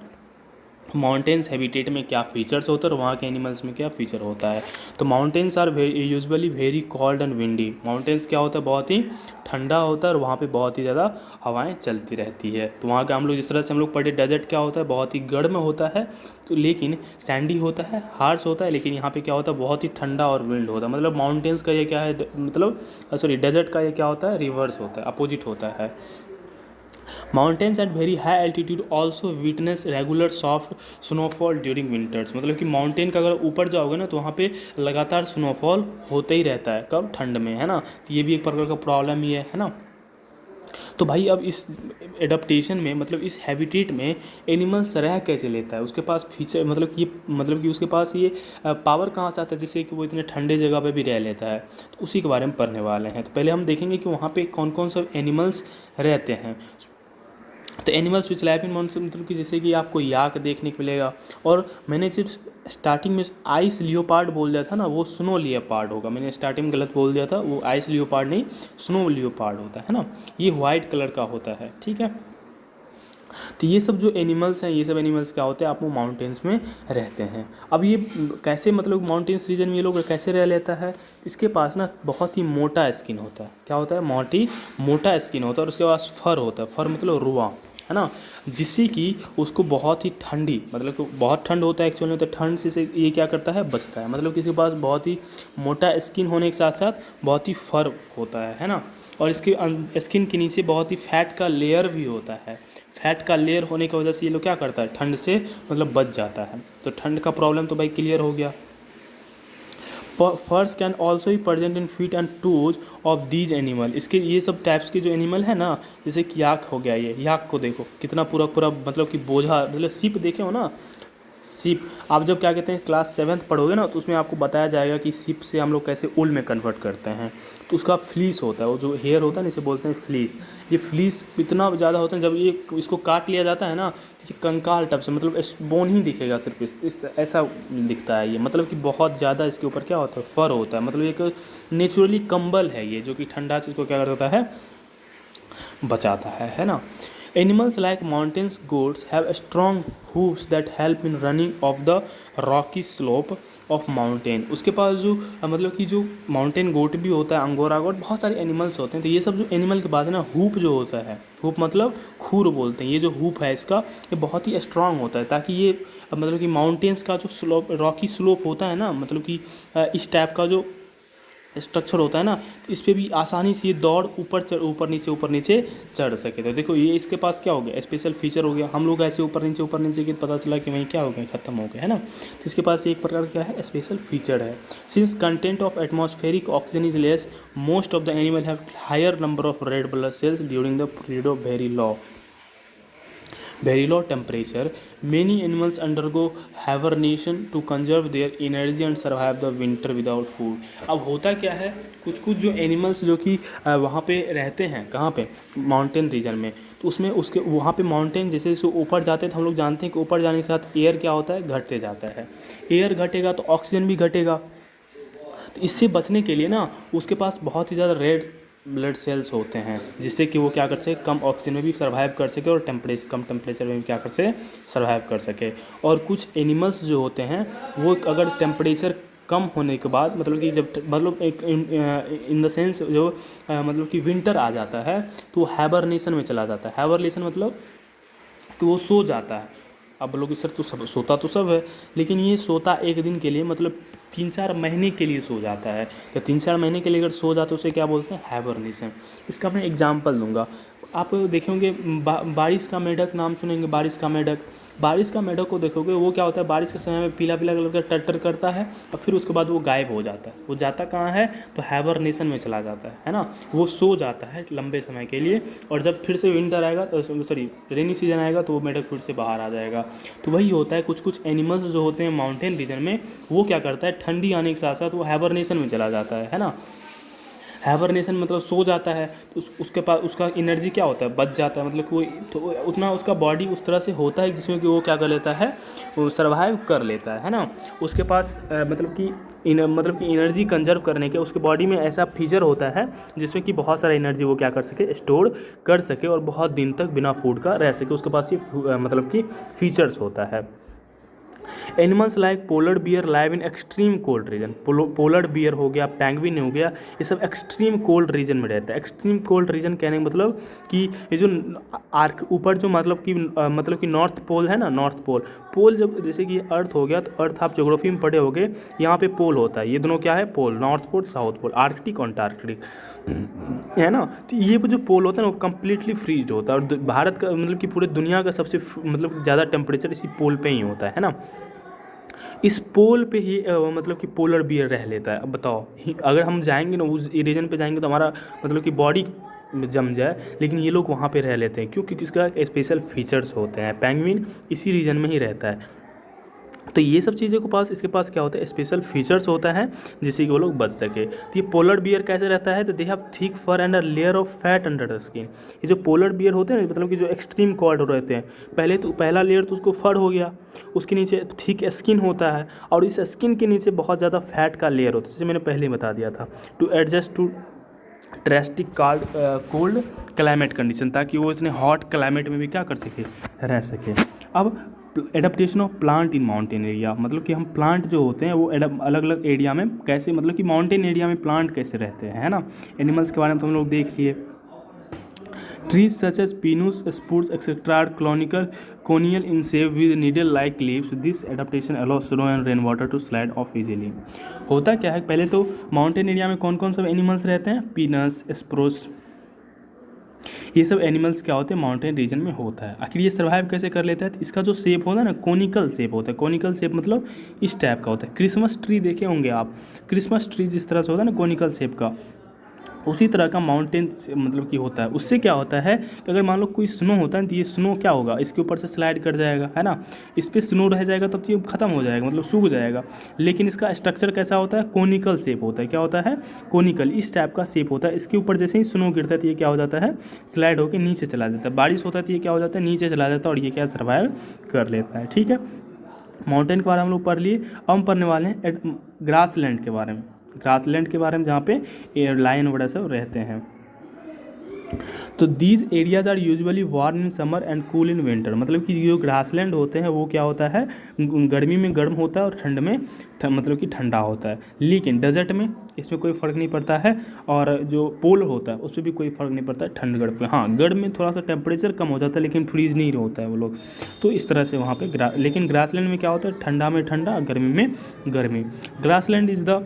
माउंटेन्स हैबिटेट में क्या फीचर्स होते हैं और वहाँ के एनिमल्स में क्या फीचर होता है। तो mountains are usually very cold and windy. Mountains क्या होता है, बहुत ही ठंडा होता है और वहाँ पे बहुत ही ज़्यादा हवाएं चलती रहती है। तो वहाँ का हम लोग जिस तरह से हम लोग पढ़े, डेजर्ट क्या होता है, बहुत ही गर्म होता है, तो लेकिन सैंडी होता है, हार्श होता है, लेकिन यहाँ पे क्या होता है, बहुत ही ठंडा और विंड होता है। मतलब माउंटेन्स का ये क्या है, मतलब सॉरी डेजर्ट का ये क्या होता है, रिवर्स होता है, अपोजिट होता है। Mountains at very high altitude also witness regular soft snowfall during winters. मतलब कि माउंटेन का अगर ऊपर जाओगे ना तो वहाँ पे लगातार स्नोफॉल होते ही रहता है, कब, ठंड में, है ना। तो ये भी एक प्रकार का प्रॉब्लम ही है ना। तो भाई अब इस एडाप्टेशन में, मतलब इस हैबिटेट में एनिमल्स रह कैसे लेता है, उसके पास फीचर, मतलब कि उसके पास ये पावर कहाँ से आता है जिससे कि वो इतने ठंडे जगह पे भी रह लेता है। तो उसी के बारे में पढ़ने वाले हैं। तो पहले हम देखेंगे कि वहाँ पे कौन कौन सा एनिमल्स रहते हैं। तो animals which life in mountain, मतलब कि जैसे कि आपको याक देखने को मिलेगा, और मैंने सिर्फ स्टार्टिंग में आइस लियोपार्ड बोल दिया था ना, वो स्नो लियोपार्ड होगा। मैंने स्टार्टिंग में गलत बोल दिया था, वो आइस लियोपार्ड नहीं, स्नो लियोपार्ड होता है ना। ये वाइट कलर का होता है, ठीक है। तो ये सब जो एनिमल्स हैं, ये सब एनिमल्स क्या होते हैं, आप वो माउंटेन्स में रहते हैं। अब ये कैसे, मतलब माउंटेन्स रीजन में ये लोग कैसे रह लेता है, इसके पास ना बहुत ही मोटा स्किन होता है। क्या होता है, मोटा स्किन होता है, और उसके पास फर होता है। फर मतलब रुआ, है ना, जिससे कि उसको बहुत ही ठंडी, मतलब कि बहुत ठंड होता है एक्चुअली, तो ठंड से ये क्या करता है, बचता है। मतलब किसी के पास बहुत ही मोटा स्किन होने के साथ साथ बहुत ही फर होता है ना। और इसके स्किन के नीचे बहुत ही फैट का लेयर भी होता है। फैट का लेयर होने की वजह से ये लोग क्या करता है, ठंड से मतलब बच जाता है। तो ठंड का प्रॉब्लम तो भाई क्लियर हो गया। फर्स कैन ऑल्सो भी present in feet and twos of these animal. इसके ये सब टाइप्स के जो एनिमल है ना, जैसे कि याक हो गया, ये याक को देखो कितना पूरा पूरा, मतलब कि बोझा, मतलब सिप देखे हो ना, सिप। आप जब क्या कहते हैं क्लास 7th पढ़ोगे ना, तो उसमें आपको बताया जाएगा कि सिप से हम लोग कैसे ऊल में कन्वर्ट करते हैं। तो उसका फ्लीस होता है, वो जो हेयर होता है ना, इसे बोलते हैं फ्लीस। ये फ्लीस इतना ज़्यादा होता है, जब ये इसको काट लिया जाता है ना, तो ये कंकाल टाइप से, मतलब बोन ही दिखेगा सिर्फ, इस ऐसा दिखता है ये। मतलब कि बहुत ज़्यादा इसके ऊपर क्या होता है, फर होता है। मतलब एक नेचुरली कंबल है ये, जो कि ठंडा से इसको क्या करता है, बचाता है ना। Animals like mountains goats have strong hooves that help in running off the rocky slope of mountain। उसके पास जो मतलब कि जो माउंटेन गोट भी होता है, अंगोरा गोट, बहुत सारे एनिमल्स होते हैं। तो ये सब जो एनिमल के पास है ना, हूप जो होता है, हूप मतलब खूर बोलते हैं, ये जो हूप है इसका, ये बहुत ही स्ट्रांग होता है, ताकि ये मतलब कि माउंटेन्स का जो स्लोप, रॉकी स्लोप होता है ना, मतलब कि इस टाइप का जो स्ट्रक्चर होता है ना, तो इस पर भी आसानी से ये दौड़ ऊपर नीचे चढ़ सके। तो देखो ये इसके पास क्या हो गया, स्पेशल फीचर हो गया। हम लोग ऐसे ऊपर नीचे कि पता चला कि वहीं क्या हो गया, ख़त्म हो गया, है ना। तो इसके पास एक प्रकार क्या है, स्पेशल फीचर है। Since content of atmospheric oxygen is less, most of the animal have higher number of red blood cells during the period of very low temperature. Many animals undergo hibernation to conserve their energy and survive the winter without food। अब होता क्या है, कुछ जो animals जो कि वहाँ पे रहते हैं, कहाँ पे, माउंटेन रीजन में, तो उसमें उसके वहाँ पे माउंटेन जैसे जैसे ऊपर जाते हैं, तो हम लोग जानते हैं कि ऊपर जाने के साथ एयर क्या होता है, घटते जाता है। एयर घटेगा तो ऑक्सीजन भी घटेगा। तो इससे बचने के लिए ना उसके पास बहुत ही ज़्यादा रेड ब्लड सेल्स होते हैं, जिससे कि वो क्या कर सके, कम ऑक्सीजन में भी सर्वाइव कर सके, और कम टेम्परेचर में भी क्या कर सके, सर्वाइव कर सके। और कुछ एनिमल्स जो होते हैं वो अगर टेम्परेचर कम होने के बाद, मतलब कि जब मतलब एक इन द सेंस जो मतलब कि विंटर आ जाता है, तो वो हाइबरनेशन में चला जाता है। हाइबरनेशन मतलब कि वो सो जाता है। अब लोग सर तो सब सोता तो सब है, लेकिन ये सोता एक दिन के लिए, मतलब 3-4 महीने के लिए सो जाता है। तो 3-4 महीने के लिए अगर सो जाता है उसे क्या बोलते हैं, हाइबरनेशन। इसका मैं एग्जांपल दूंगा। आप देखेंगे बारिश का मेढक नाम सुनेंगे, बारिश का मेढक को देखोगे, वो क्या होता है, बारिश के समय में पीला पीला कलर का टट्टर करता है, और फिर उसके बाद वो गायब हो जाता है। वो जाता कहाँ है, तो हाइबरनेशन में चला जाता है ना। वो सो जाता है लंबे समय के लिए, और जब फिर से विंटर आएगा, सॉरी रेनी सीजन आएगा, तो वो मेढक फिर से बाहर आ जाएगा। तो वही होता है, कुछ एनिमल्स जो होते हैं माउंटेन रीजन में, वो क्या करता है, ठंडी आने के साथ साथ वो हाइबरनेशन में चला जाता है ना। हाइबरनेशन मतलब सो जाता है, तो उसके पास उसका एनर्जी क्या होता है, बच जाता है। मतलब कि वो तो उतना उसका बॉडी उस तरह से होता है जिसमें कि वो क्या कर लेता है, वो सर्वाइव कर लेता है ना। उसके पास मतलब कि एनर्जी कंजर्व करने के उसके बॉडी में ऐसा फीचर होता है जिसमें कि बहुत सारा एनर्जी वो क्या कर सके, स्टोर कर सके, और बहुत दिन तक बिना फूड का रह सके। उसके पास ये मतलब कि फीचर्स होता है। Animals like polar bear live in extreme cold region. Polar bear हो गया, पेंगुइन हो गया, ये सब एक्सट्रीम कोल्ड रीजन में रहता है। एक्सट्रीम कोल्ड रीजन कहने का मतलब कि ये जो आर्क ऊपर जो मतलब कि नॉर्थ पोल है ना, नॉर्थ पोल पोल जब जैसे कि अर्थ हो गया, तो अर्थ आप ज्योग्राफी में पढ़े होगे, यहाँ पे पोल होता है, ये दोनों क्या है pole, north pole south pole, Arctic Antarctic है ना। तो ये जो पोल होता है ना वो कम्प्लीटली फ्रीज होता है, और भारत का मतलब कि पूरे दुनिया का सबसे मतलब ज़्यादा टेम्परेचर इसी पोल पे ही होता है ना। इस पोल पे ही मतलब कि पोलर बियर रह लेता है। अब बताओ अगर हम जाएंगे ना उस रीजन पे जाएंगे तो हमारा मतलब कि बॉडी जम जाए, लेकिन ये लोग वहाँ पे रह लेते हैं क्योंकि इसका स्पेशल फीचर्स होते हैं। पेंगुइन इसी रीजन में ही रहता है। तो ये सब चीज़ों के पास इसके पास क्या होता है, स्पेशल फीचर्स होता है जिससे कि वो लोग बच सके। तो ये पोलर बियर कैसे रहता है, तो they have thick fur and a layer of fat under the skin. ये जो पोलर बियर होते हैं मतलब कि जो एक्सट्रीम कोल्ड रहते हैं, पहला लेयर तो उसको फर हो गया, उसके नीचे थिक स्किन होता है, और इस स्किन के नीचे बहुत ज़्यादा फैट का लेयर होता है, जैसे मैंने पहले ही बता दिया था, to adjust to drastic cold climate condition, ताकि वो इतने हॉट क्लाइमेट में भी क्या कर सके, रह सके। अब adaptation of plant in mountain area, मतलब कि हम प्लांट जो होते हैं वो अलग अलग एरिया में कैसे, मतलब कि माउंटेन एरिया में प्लांट कैसे रहते हैं, है ना। एनिमल्स के बारे में तो हम लोग देख लिए। Trees such as pinus, spruce et cetera are conial in shape with needle-like leaves. This adaptation allows snow and rainwater to slide off easily. होता क्या है, पहले तो माउंटेन एरिया में कौन कौन सब एनिमल्स रहते हैं, पीनस, स्प्रूस, ये सब एनिमल्स क्या होते हैं माउंटेन रीजन में होता है। आखिर ये सर्वाइव कैसे कर लेता है, तो इसका जो शेप होता है ना कोनिकल शेप होता है। कोनिकल शेप मतलब इस टाइप का होता है। क्रिसमस ट्री देखे होंगे आप, क्रिसमस ट्री जिस तरह से होता है ना कोनिकल शेप का, उसी तरह का माउंटेन मतलब कि होता है। उससे क्या होता है कि अगर मान लो कोई स्नो होता है तो ये स्नो क्या होगा, इसके ऊपर से स्लाइड कर जाएगा, है ना, इस पर स्नो रह जाएगा तब तो ये खत्म हो जाएगा, मतलब सूख जाएगा। लेकिन इसका स्ट्रक्चर कैसा होता है, कोनिकल शेप होता है। क्या होता है, कोनिकल, इस टाइप का शेप होता है। इसके ऊपर जैसे ही स्नो गिरता है तो ये क्या हो जाता है, स्लाइड होकर नीचे चला जाता है। बारिश होता है तो ये क्या हो जाता है, नीचे चला जाता है, और ये क्या सर्वाइव कर लेता है। ठीक है, माउंटेन के बारे में हम लोग पढ़ लिए। अब हम पढ़ने वाले हैं ग्रासलैंड के बारे में। ग्रासलैंड के बारे में जहाँ पे एयरलाइन वगैरह सब रहते हैं। तो these areas are usually warm in summer and cool in winter, मतलब कि जो ग्रासलैंड होते हैं वो क्या होता है, गर्मी में गर्म होता है और ठंड में मतलब कि ठंडा होता है। लेकिन डेजर्ट में इसमें कोई फ़र्क नहीं पड़ता है, और जो पोल होता है उसमें भी कोई फ़र्क नहीं पड़ता है ठंड गर्म में। हाँ, गर्म में थोड़ा सा टेम्परेचर कम हो जाता है लेकिन फ्रीज नहीं होता है वो लोग। तो इस तरह से वहाँ पे लेकिन ग्रासलैंड में क्या होता है, ठंडा में ठंडा, गर्मी में गर्मी। Grassland is the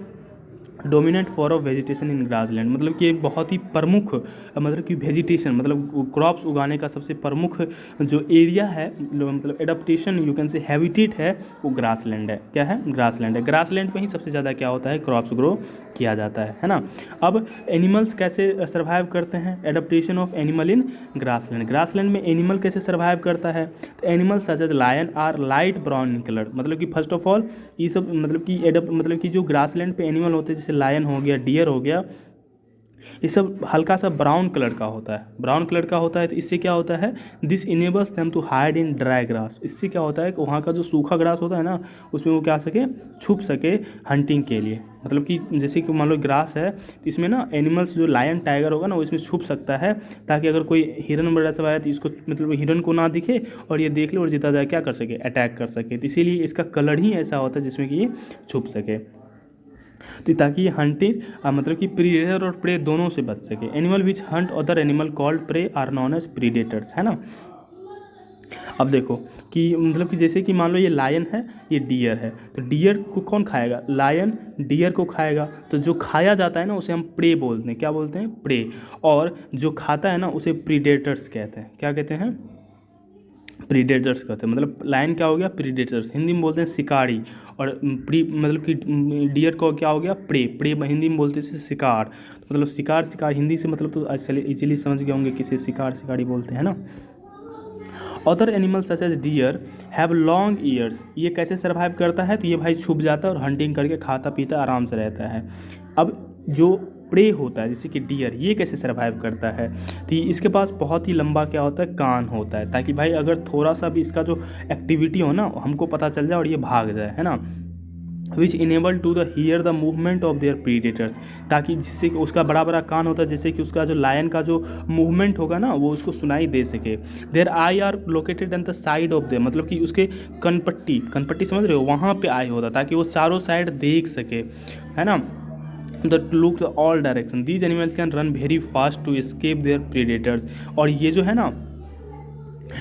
dominant for of vegetation in grassland, मतलब कि एक बहुत ही प्रमुख मतलब कि वेजिटेशन मतलब क्रॉप्स उगाने का सबसे प्रमुख जो एरिया है, मतलब adaptation you can say habitat है, वो ग्रासलैंड है। क्या है, ग्रासलैंड है। ग्रासलैंड में ही सबसे ज़्यादा क्या होता है, क्रॉप्स ग्रो किया जाता है ना। अब एनिमल्स कैसे सर्वाइव करते हैं, adaptation of animal in grassland. Grassland में एनिमल कैसे सर्वाइव करता है, तो animals such as lion are light brown in colour, मतलब कि फर्स्ट ऑफ ऑल ये सब मतलब कि जो ग्रासलैंड पे एनिमल होते हैं जैसे लायन हो गया, डियर हो गया, ये सब हल्का सा ब्राउन कलर का होता है। ब्राउन कलर का होता है तो इससे क्या होता है, this enables them to hide in dry grass. इससे क्या होता है कि वहाँ का जो सूखा ग्रास होता है ना उसमें वो क्या सके, छुप सके हंटिंग के लिए। मतलब कि जैसे कि मान लो ग्रास है तो इसमें ना एनिमल्स जो लायन टाइगर होगा ना वो इसमें छुप सकता है, ताकि अगर कोई हिरन वगैरह सब आया तो इसको मतलब हिरन को ना दिखे और ये देख ले और जितना जाए क्या कर सके, अटैक कर सके। तो इसीलिए इसका कलर ही ऐसा होता है जिसमें कि ये छुप सके, तो ताकि ये हंटिंग मतलब कि प्रीडेटर और प्रे दोनों से बच सके। Animal which hunt other animal called prey are known as predators, है ना। अब देखो कि मतलब कि जैसे कि मान लो ये लायन है, ये डियर है, तो डियर को कौन खाएगा, लायन डियर को खाएगा। तो जो खाया जाता है ना उसे हम प्रे बोलते हैं। क्या बोलते हैं, प्रे। और जो खाता है ना उसे प्रीडेटर्स कहते हैं। क्या कहते हैं, प्रीडेटर्स कहते हैं। मतलब लायन क्या हो गया, प्रीडेटर्स, हिंदी में बोलते हैं शिकारी। और मतलब कि डियर को क्या हो गया, प्रे। हिंदी में बोलते हैं शिकार। तो मतलब शिकार हिंदी से मतलब तो इजीली समझ गए होंगे किसे शिकारी बोलते हैं ना। Other animals such as deer have long ears, ये कैसे सर्वाइव करता है, तो ये भाई छुप जाता है और हंटिंग करके खाता पीता आराम से रहता है। अब जो प्रे होता है जैसे कि डियर, ये कैसे सर्वाइव करता है, तो इसके पास बहुत ही लंबा क्या होता है, कान होता है, ताकि भाई अगर थोड़ा सा भी इसका जो एक्टिविटी हो ना हमको पता चल जाए और ये भाग जाए, है ना। Which enable to the hear the movement of their predators, ताकि जिससे कि उसका बड़ा बड़ा कान होता है, जिससे कि उसका जो लायन का जो मूवमेंट होगा ना वो उसको सुनाई दे सके। Their eye are located on the side of their, मतलब कि उसके कनपट्टी, कनपट्टी समझ रहे हो, वहाँ पे आई होता ताकि वो चारों साइड देख सके, है ना। The look the all direction, these animals can run very fast to escape their predators. और ये जो है ना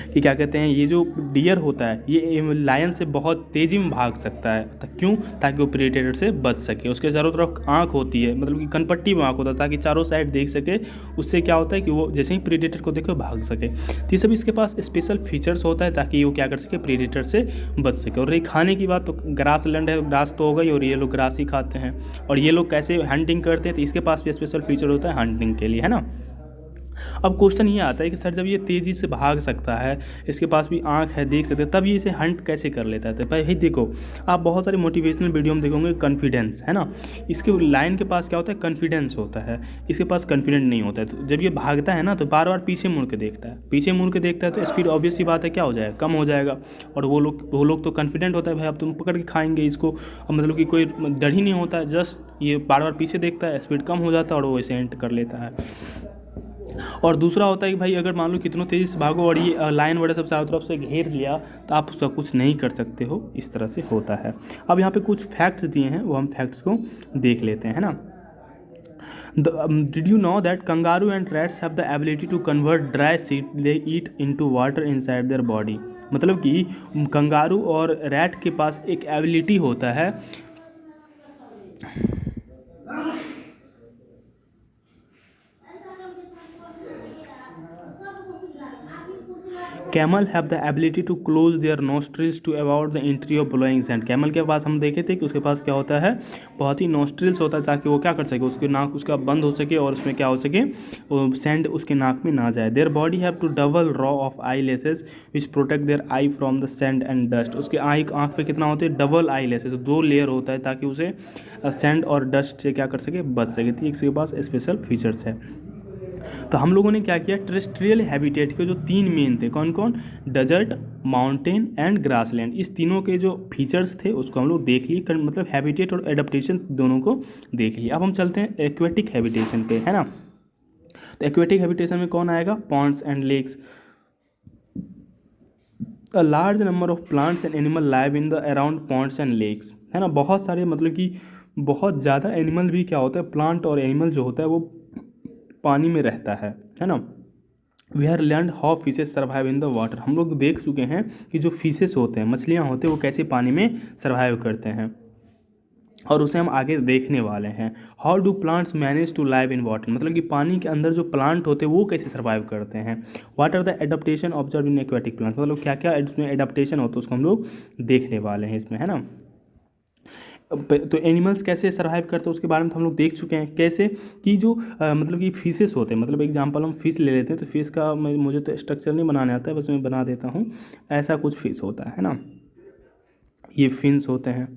कि क्या कहते हैं, ये जो डियर होता है ये लायन से बहुत तेज़ी में भाग सकता है, क्यों, ताकि वो प्रेडेटर से बच सके। उसके चारों तरफ आँख होती है, मतलब कि कनपट्टी में आँख होता है ताकि चारों साइड देख सके। उससे क्या होता है कि वो जैसे ही प्रेडेटर को देखे भाग सके। तो ये सब इसके पास स्पेशल फीचर्स होता है ताकि वो क्या कर सके, प्रेडेटर से बच सके। और रही खाने की बात, तो ग्रास लैंड है, ग्रास तो हो गई, और ये लोग ग्रास ही खाते हैं। और ये लोग कैसे हंटिंग करते हैं, तो इसके पास भी स्पेशल फीचर होता है हंटिंग के लिए, है ना। अब क्वेश्चन ये आता है कि सर जब ये तेज़ी से भाग सकता है, इसके पास भी आँख है, देख सकते हैं, तब ये इसे हंट कैसे कर लेता है। तो भाई देखो, आप बहुत सारे मोटिवेशनल वीडियो में देखोगे कॉन्फिडेंस, है ना। इसके लाइन के पास क्या होता है, कॉन्फिडेंस होता है, इसके पास कॉन्फिडेंस नहीं होता है। तो जब ये भागता है ना तो बार बार पीछे मुड़ के देखता है, पीछे मुड़ के देखता है तो स्पीड ऑब्वियस सी बात है क्या हो जाएगा, कम हो जाएगा। और वो लोग तो कॉन्फिडेंट होता है, भाई अब तुम पकड़ के खाएंगे इसको, मतलब कि कोई डर ही नहीं होता है, जस्ट ये बार बार पीछे देखता है, स्पीड कम हो जाता है और वो इसे एंट कर लेता है। और दूसरा होता है कि भाई अगर मान लो कितनों तेज़ी से भागो और ये लाइन वगैरह सब चारों तरफ से घेर लिया तो आप उसका कुछ नहीं कर सकते हो, इस तरह से होता है। अब यहाँ पे कुछ फैक्ट्स दिए हैं, वो हम फैक्ट्स को देख लेते हैं, है ना। Did you know that kangaroo and rats have the ability to convert dry seed they eat into water inside their body. मतलब कि कंगारू और रैट के पास एक एबिलिटी होता है, camel have the ability to close their nostrils to avoid the entry of blowing sand. Camel के पास हम देखे थे कि उसके पास क्या होता है, बहुत ही नोस्ट्रिल्स होता है ताकि वो क्या कर सके, उसके नाक उसका बंद हो सके और उसमें क्या हो सके, सैंड उसके नाक में ना जाए। Their body have two double row of eye lashes which protect their eye from the sand and dust. उसके आँख पे कितना होते हैं, डबल आई लेसेस, 2 लेयर होता है ताकि उसे सैंड और डस्ट से क्या कर सके, बच सके। तो इसके पास स्पेशल फीचर्स है। तो हम लोगों ने क्या किया, टेरेस्ट्रियल हैबिटेट के जो 3 मेन थे, कौन कौन, डेजर्ट, माउंटेन एंड ग्रासलैंड, इस तीनों के जो फीचर्स थे उसको हम लोग देख लिए, मतलब हैबिटेट और एडेप्टेशन दोनों को देख लिया। अब हम चलते हैं एक्वेटिक हैबिटेशन पे, है ना। तो एक्वेटिक हैबिटेशन में कौन आएगा, ponds and lakes. A large number of plants and animal live in the around ponds and lakes, है ना। बहुत सारे, मतलब कि बहुत ज़्यादा एनिमल भी क्या होता है, प्लांट और एनिमल जो होता है वो पानी में रहता है ना। We are learn how fishes survive in the water. हम लोग देख चुके हैं कि जो फिशेस होते हैं, मछलियाँ होते हैं, वो कैसे पानी में सर्वाइव करते हैं, और उसे हम आगे देखने वाले हैं। How do plants manage to live in water, मतलब कि पानी के अंदर जो प्लांट होते हैं वो कैसे सर्वाइव करते हैं। What are the adaptation observe in aquatic plants, मतलब क्या क्या इसमें एडेप्टेशन होता है उसको हम लोग देखने वाले हैं इसमें, है ना। तो एनिमल्स कैसे सर्वाइव करते हैं उसके बारे में तो हम लोग देख चुके हैं, कैसे कि जो मतलब कि फिशेस होते हैं, मतलब एग्जांपल हम फिश ले लेते हैं। तो फिश का मुझे तो स्ट्रक्चर नहीं बनाने आता है, बस मैं बना देता हूँ। ऐसा कुछ फिश होता है ना, ये फिन्स होते हैं,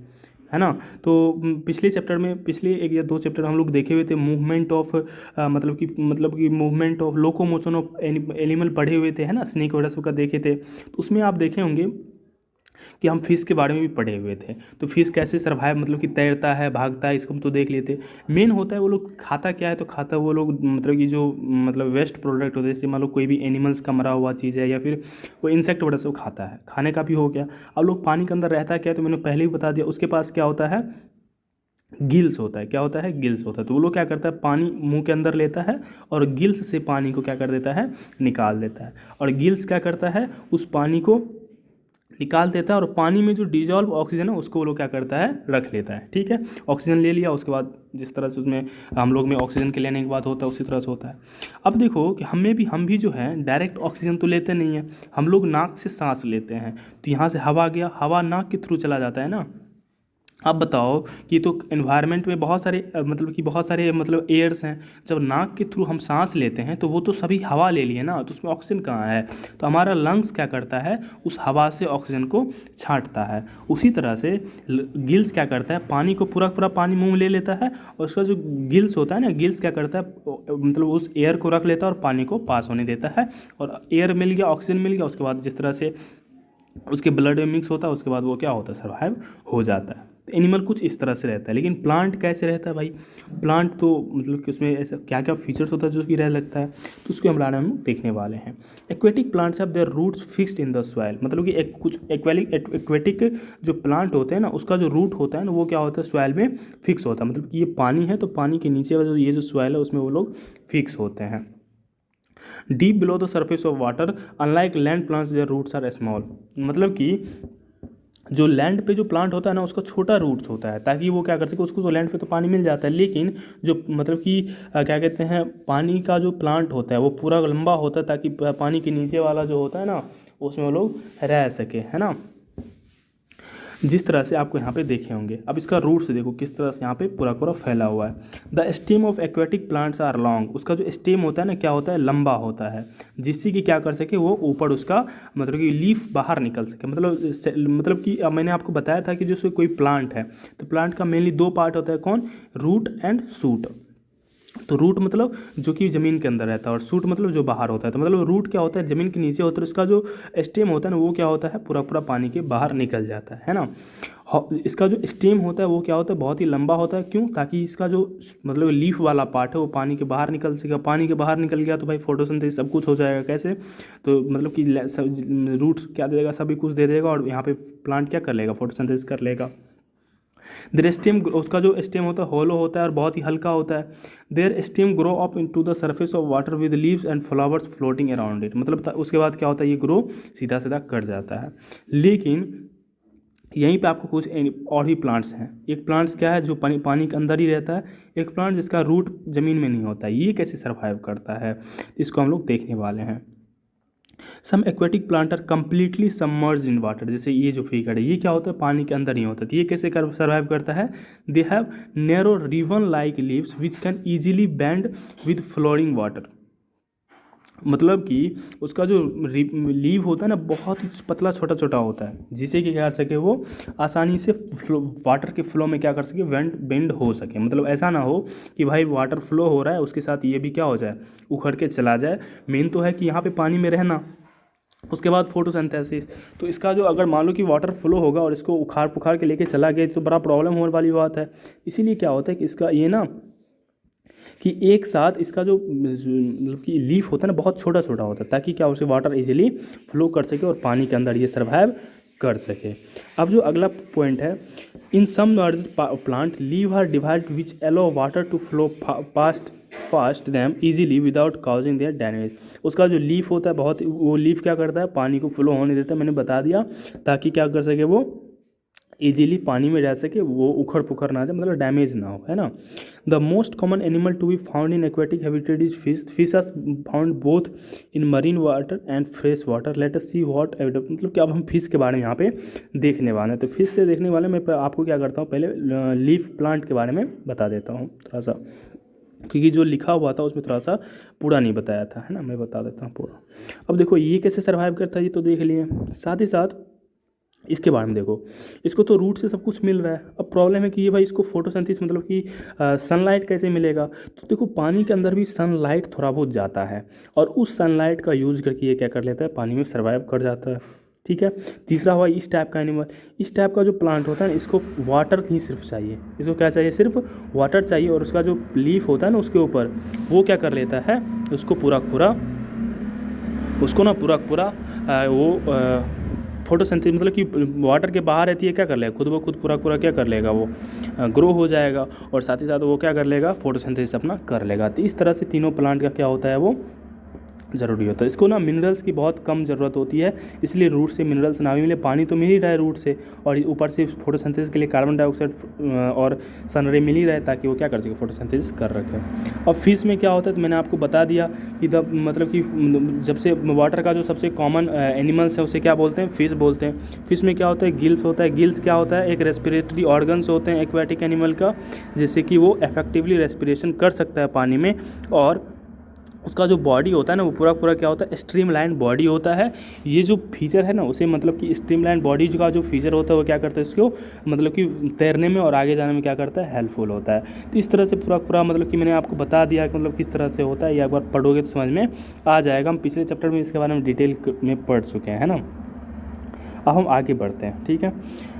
है ना। तो पिछले चैप्टर में, पिछले 1 या 2 चैप्टर हम लोग देखे हुए थे मूवमेंट ऑफ, मतलब कि movement of locomotion of animal पढ़े हुए थे, है ना, स्नेक वगैरह सबका देखे थे। तो उसमें आप देखे होंगे कि हम फिश के बारे में भी पढ़े हुए थे। तो फिश कैसे सर्वाइव, मतलब कि तैरता है, भागता है, इसको हम तो देख लेते। मेन होता है वो लोग खाता क्या है, तो खाता वो लोग मतलब कि जो मतलब वेस्ट प्रोडक्ट होते हैं, जैसे मान लो कोई भी एनिमल्स का मरा हुआ चीज़ है या फिर कोई इंसेक्ट वगैरह सब खाता है, खाने का भी हो गया। अब लोग पानी के अंदर रहता क्या है, तो मैंने पहले ही बता दिया। उसके पास क्या होता है, गिल्स होता है। क्या होता है, गिल्स होता है। तो वो लोग क्या करता है, पानी मुंह के अंदर लेता है और गिल्स से पानी को क्या कर देता है, निकाल देता है। और गिल्स क्या करता है, उस पानी को निकाल देता है और पानी में जो डिजॉल्व ऑक्सीजन है उसको वो लोग क्या करता है, रख लेता है। ठीक है, ऑक्सीजन ले लिया, उसके बाद जिस तरह से उसमें हम लोग में ऑक्सीजन के लेने के बाद होता है उसी तरह से होता है। अब देखो कि हम भी जो है डायरेक्ट ऑक्सीजन तो लेते नहीं हैं, हम लोग नाक से सांस लेते हैं। तो यहाँ से हवा गया, हवा नाक के थ्रू चला जाता है ना। अब बताओ कि तो एनवायरनमेंट में बहुत सारे मतलब एयर्स हैं। जब नाक के थ्रू हम सांस लेते हैं तो वो तो सभी हवा ले लिए ना, तो उसमें ऑक्सीजन कहाँ है। तो हमारा लंग्स क्या करता है, उस हवा से ऑक्सीजन को छांटता है। उसी तरह से गिल्स क्या करता है, पानी को पूरा पूरा पानी मुंह में ले लेता है और उसका जो गिल्स होता है ना, गिल्स क्या करता है, मतलब उस एयर को रख लेता है और पानी को पास होने देता है। और एयर मिल गया, ऑक्सीजन मिल गया, उसके बाद जिस तरह से उसके ब्लड में मिक्स होता है उसके बाद वो क्या होता है, सर्वाइव हो जाता है। तो एनिमल कुछ इस तरह से रहता है। लेकिन प्लांट कैसे रहता है भाई? प्लांट तो मतलब कि उसमें ऐसा क्या क्या फीचर्स होता है जो कि रह लगता है, तो उसके हम बारे में हम देखने वाले हैं। Aquatic plants have their roots fixed in the soil, मतलब कि एक कुछ एक्वेटिक जो प्लांट होते हैं ना, उसका जो रूट होता है ना, वो क्या होता है, सॉइल में फिक्स होता है। मतलब कि ये पानी है तो पानी के नीचे वाला ये जो सॉइल है उसमें वो लोग फिक्स होते हैं। Deep below the surface of water unlike land plants their roots are small, मतलब कि जो लैंड पे जो प्लांट होता है ना उसका छोटा रूट्स होता है, ताकि वो क्या कर सके, उसको तो लैंड पे तो पानी मिल जाता है, लेकिन जो मतलब कि क्या कहते हैं, पानी का जो प्लांट होता है वो पूरा लंबा होता है, ताकि पानी के नीचे वाला जो होता है ना उसमें वो लोग रह सके, है ना। जिस तरह से आपको यहाँ पे देखे होंगे। अब इसका रूट्स देखो किस तरह से यहाँ पे पूरा पूरा फैला हुआ है। The stem of aquatic plants are long, उसका जो स्टेम होता है ना क्या होता है, लंबा होता है, जिससे कि क्या कर सके वो ऊपर उसका मतलब कि लीफ बाहर निकल सके। मतलब कि मैंने आपको बताया था कि जैसे कोई प्लांट है तो प्लांट का मेनली दो पार्ट होता है, कौन, रूट एंड शूट। तो रूट मतलब जो कि ज़मीन के अंदर रहता है और शूट मतलब जो बाहर होता है। तो मतलब रूट क्या होता है, ज़मीन के नीचे होता है, इसका जो स्टेम होता है ना वो क्या होता है, पूरा पूरा पानी के बाहर निकल जाता है ना। इसका जो स्टेम होता है वो क्या होता है, बहुत ही लंबा होता है। क्यों? ताकि इसका जो मतलब लीफ वाला पार्ट है वो पानी के बाहर निकल सकेगा। पानी के बाहर निकल गया तो भाई फोटोसिंथेसिस सब कुछ हो जाएगा। कैसे? तो मतलब कि रूट्स क्या दे देगा, सभी कुछ दे देगा और यहाँ पे प्लांट क्या कर लेगा, फोटोसिंथेसिस कर लेगा। देयर स्टेम, उसका जो स्टेम होता है हॉलो होता है और बहुत ही हल्का होता है। There stem grow up into the surface of water with leaves and flowers floating around it, मतलब उसके बाद क्या होता है, ये ग्रो सीधा सीधा कर जाता है। लेकिन यहीं पे आपको कुछ और भी प्लांट्स हैं। एक प्लांट्स क्या है जो पानी के अंदर ही रहता है, एक प्लांट जिसका रूट ज़मीन में नहीं होता है। ये कैसे सर्वाइव करता है, इसको हम लोग देखने वाले हैं। Some aquatic plant are completely submerge in water, जैसे ये जो फिगर है ये क्या होता है, पानी के अंदर ही होता है। तो ये कैसे कर सर्वाइव करता है, they have narrow ribbon like leaves which can easily bend with flowing water, मतलब कि उसका जो लीव होता है ना बहुत ही पतला छोटा छोटा होता है, जिससे कि क्या कर सके वो आसानी से वाटर के फ्लो में क्या कर सके, बेंड हो सके। मतलब ऐसा ना हो कि भाई वाटर फ्लो हो रहा है उसके साथ ये भी क्या हो जाए, उखड़ के चला जाए। मेन तो है कि यहाँ पे पानी में रहना, उसके बाद फोटोसिंथेसिस। तो इसका जो अगर मान लो कि वाटर फ्लो होगा और इसको उखाड़ पुखाड़ के लेके चला गया तो बड़ा प्रॉब्लम होने वाली बात है। इसीलिए क्या होता है कि इसका ये ना कि एक साथ इसका जो मतलब कि लीफ होता है ना बहुत छोटा छोटा होता है, ताकि क्या उसे वाटर इजीली फ्लो कर सके और पानी के अंदर ये सर्वाइव कर सके। अब जो अगला पॉइंट है, in submerged plant leave are divide which allow water to flow fast them easily without causing their damage. उसका जो लीफ होता है बहुत, वो लीफ क्या करता है, पानी को फ्लो होने देता है, मैंने बता दिया, ताकि क्या कर सके वो इजीली पानी में रह सके, वो उखड़ पुखड़ ना जाए, मतलब डैमेज ना हो, है ना। The most common animal to be found in aquatic habitat is fish. Fish are found both in marine water and fresh water. Let us see what evidence, मतलब कि अब हम फिश के बारे में यहाँ पे देखने वाले हैं। तो फिश से देखने वाले मैं आपको क्या करता हूँ, पहले लीफ प्लांट के बारे में बता देता हूँ थोड़ा सा, क्योंकि जो लिखा हुआ था उसमें थोड़ा सा पूरा नहीं बताया था, है ना। मैं बता देता हूँ पूरा। अब देखो ये कैसे सर्वाइव करता है ये तो देख लिए, साथ ही साथ इसके बारे में देखो, इसको तो रूट से सब कुछ मिल रहा है। अब प्रॉब्लम है कि ये भाई इसको फोटोसिंथेसिस मतलब कि सनलाइट कैसे मिलेगा। तो देखो पानी के अंदर भी सनलाइट थोड़ा बहुत जाता है और उस सनलाइट का यूज करके ये क्या कर लेता है, पानी में सर्वाइव कर जाता है, ठीक है। तीसरा हुआ इस टाइप का एनिमल, इस टाइप का जो प्लांट होता है ना इसको वाटर ही सिर्फ चाहिए, इसको क्या चाहिए, सिर्फ वाटर चाहिए। और उसका जो लीफ होता है ना उसके ऊपर वो क्या कर लेता है, उसको पूरा वो फोटोसिंथेसिस मतलब कि वाटर के बाहर रहती है, क्या कर लेगा, खुद ब खुद पूरा क्या कर लेगा, वो ग्रो हो जाएगा और साथ ही साथ वो क्या कर लेगा, फोटोसिंथेसिस अपना कर लेगा। तो इस तरह से तीनों प्लांट का क्या होता है, वो ज़रूरी होता है। इसको ना मिनरल्स की बहुत कम ज़रूरत होती है, इसलिए रूट से मिनरल्स ना भी मिले, पानी तो मिल ही रहा है रूट से, और ऊपर से फोटोसिंथेसिस के लिए कार्बन डाइऑक्साइड और सनरे मिल ही रहा है, ताकि वो क्या कर सके, फोटोसिंथेसिस कर रखे। और फिश में क्या होता है, तो मैंने आपको बता दिया कि मतलब कि जब से वाटर का जो सबसे कॉमन एनिमल्स है उसे क्या बोलते हैं, फिश बोलते हैं। फिश में क्या होता है, गिल्स होता है। गिल्स क्या होता है, एक रेस्पिरेटरी ऑर्गन्स होते हैं एक्वेटिक एनिमल का, जिससे कि वो इफेक्टिवली रेस्पिरेशन कर सकता है पानी में। और उसका जो बॉडी होता है ना वो पूरा क्या होता है, स्ट्रीमलाइन बॉडी होता है। ये जो फीचर है ना उसे मतलब कि स्ट्रीमलाइन बॉडी का जो फीचर होता है वो क्या करता है, इसको मतलब कि तैरने में और आगे जाने में क्या करता है, हेल्पफुल होता है। तो इस तरह से पूरा मतलब कि मैंने आपको बता दिया कि मतलब किस तरह से होता है, ये एक बार पढ़ोगे तो समझ में आ जाएगा। हम पिछले चैप्टर में इसके बारे में डिटेल में पढ़ चुके हैं, है ना। अब हम आगे बढ़ते हैं, ठीक है।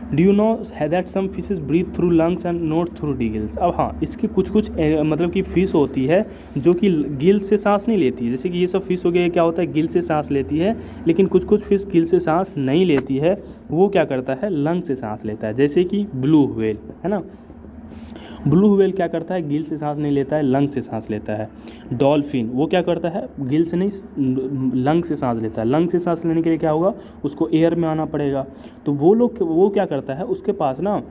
Do you know that some fishes breathe through lungs and not through the gills. अब हाँ, इसकी कुछ कुछ मतलब कि फ़िश होती है जो कि गिल से सांस नहीं लेती है। जैसे कि ये सब फिश हो गया, क्या होता है, गिल से सांस लेती है, लेकिन कुछ कुछ फिश गिल से सांस नहीं लेती है, वो क्या करता है, लंग से सांस लेता है। जैसे कि ब्लू व्हेल है ना, ब्लू व्हेल क्या करता है, गिल से सांस नहीं लेता है, लंग से सांस लेता है। डॉल्फिन वो क्या करता है, गिल से नहीं लंग से सांस लेता है। लंग से सांस लेने के लिए क्या होगा, उसको एयर में आना पड़ेगा। तो वो क्या करता है, उसके पास ना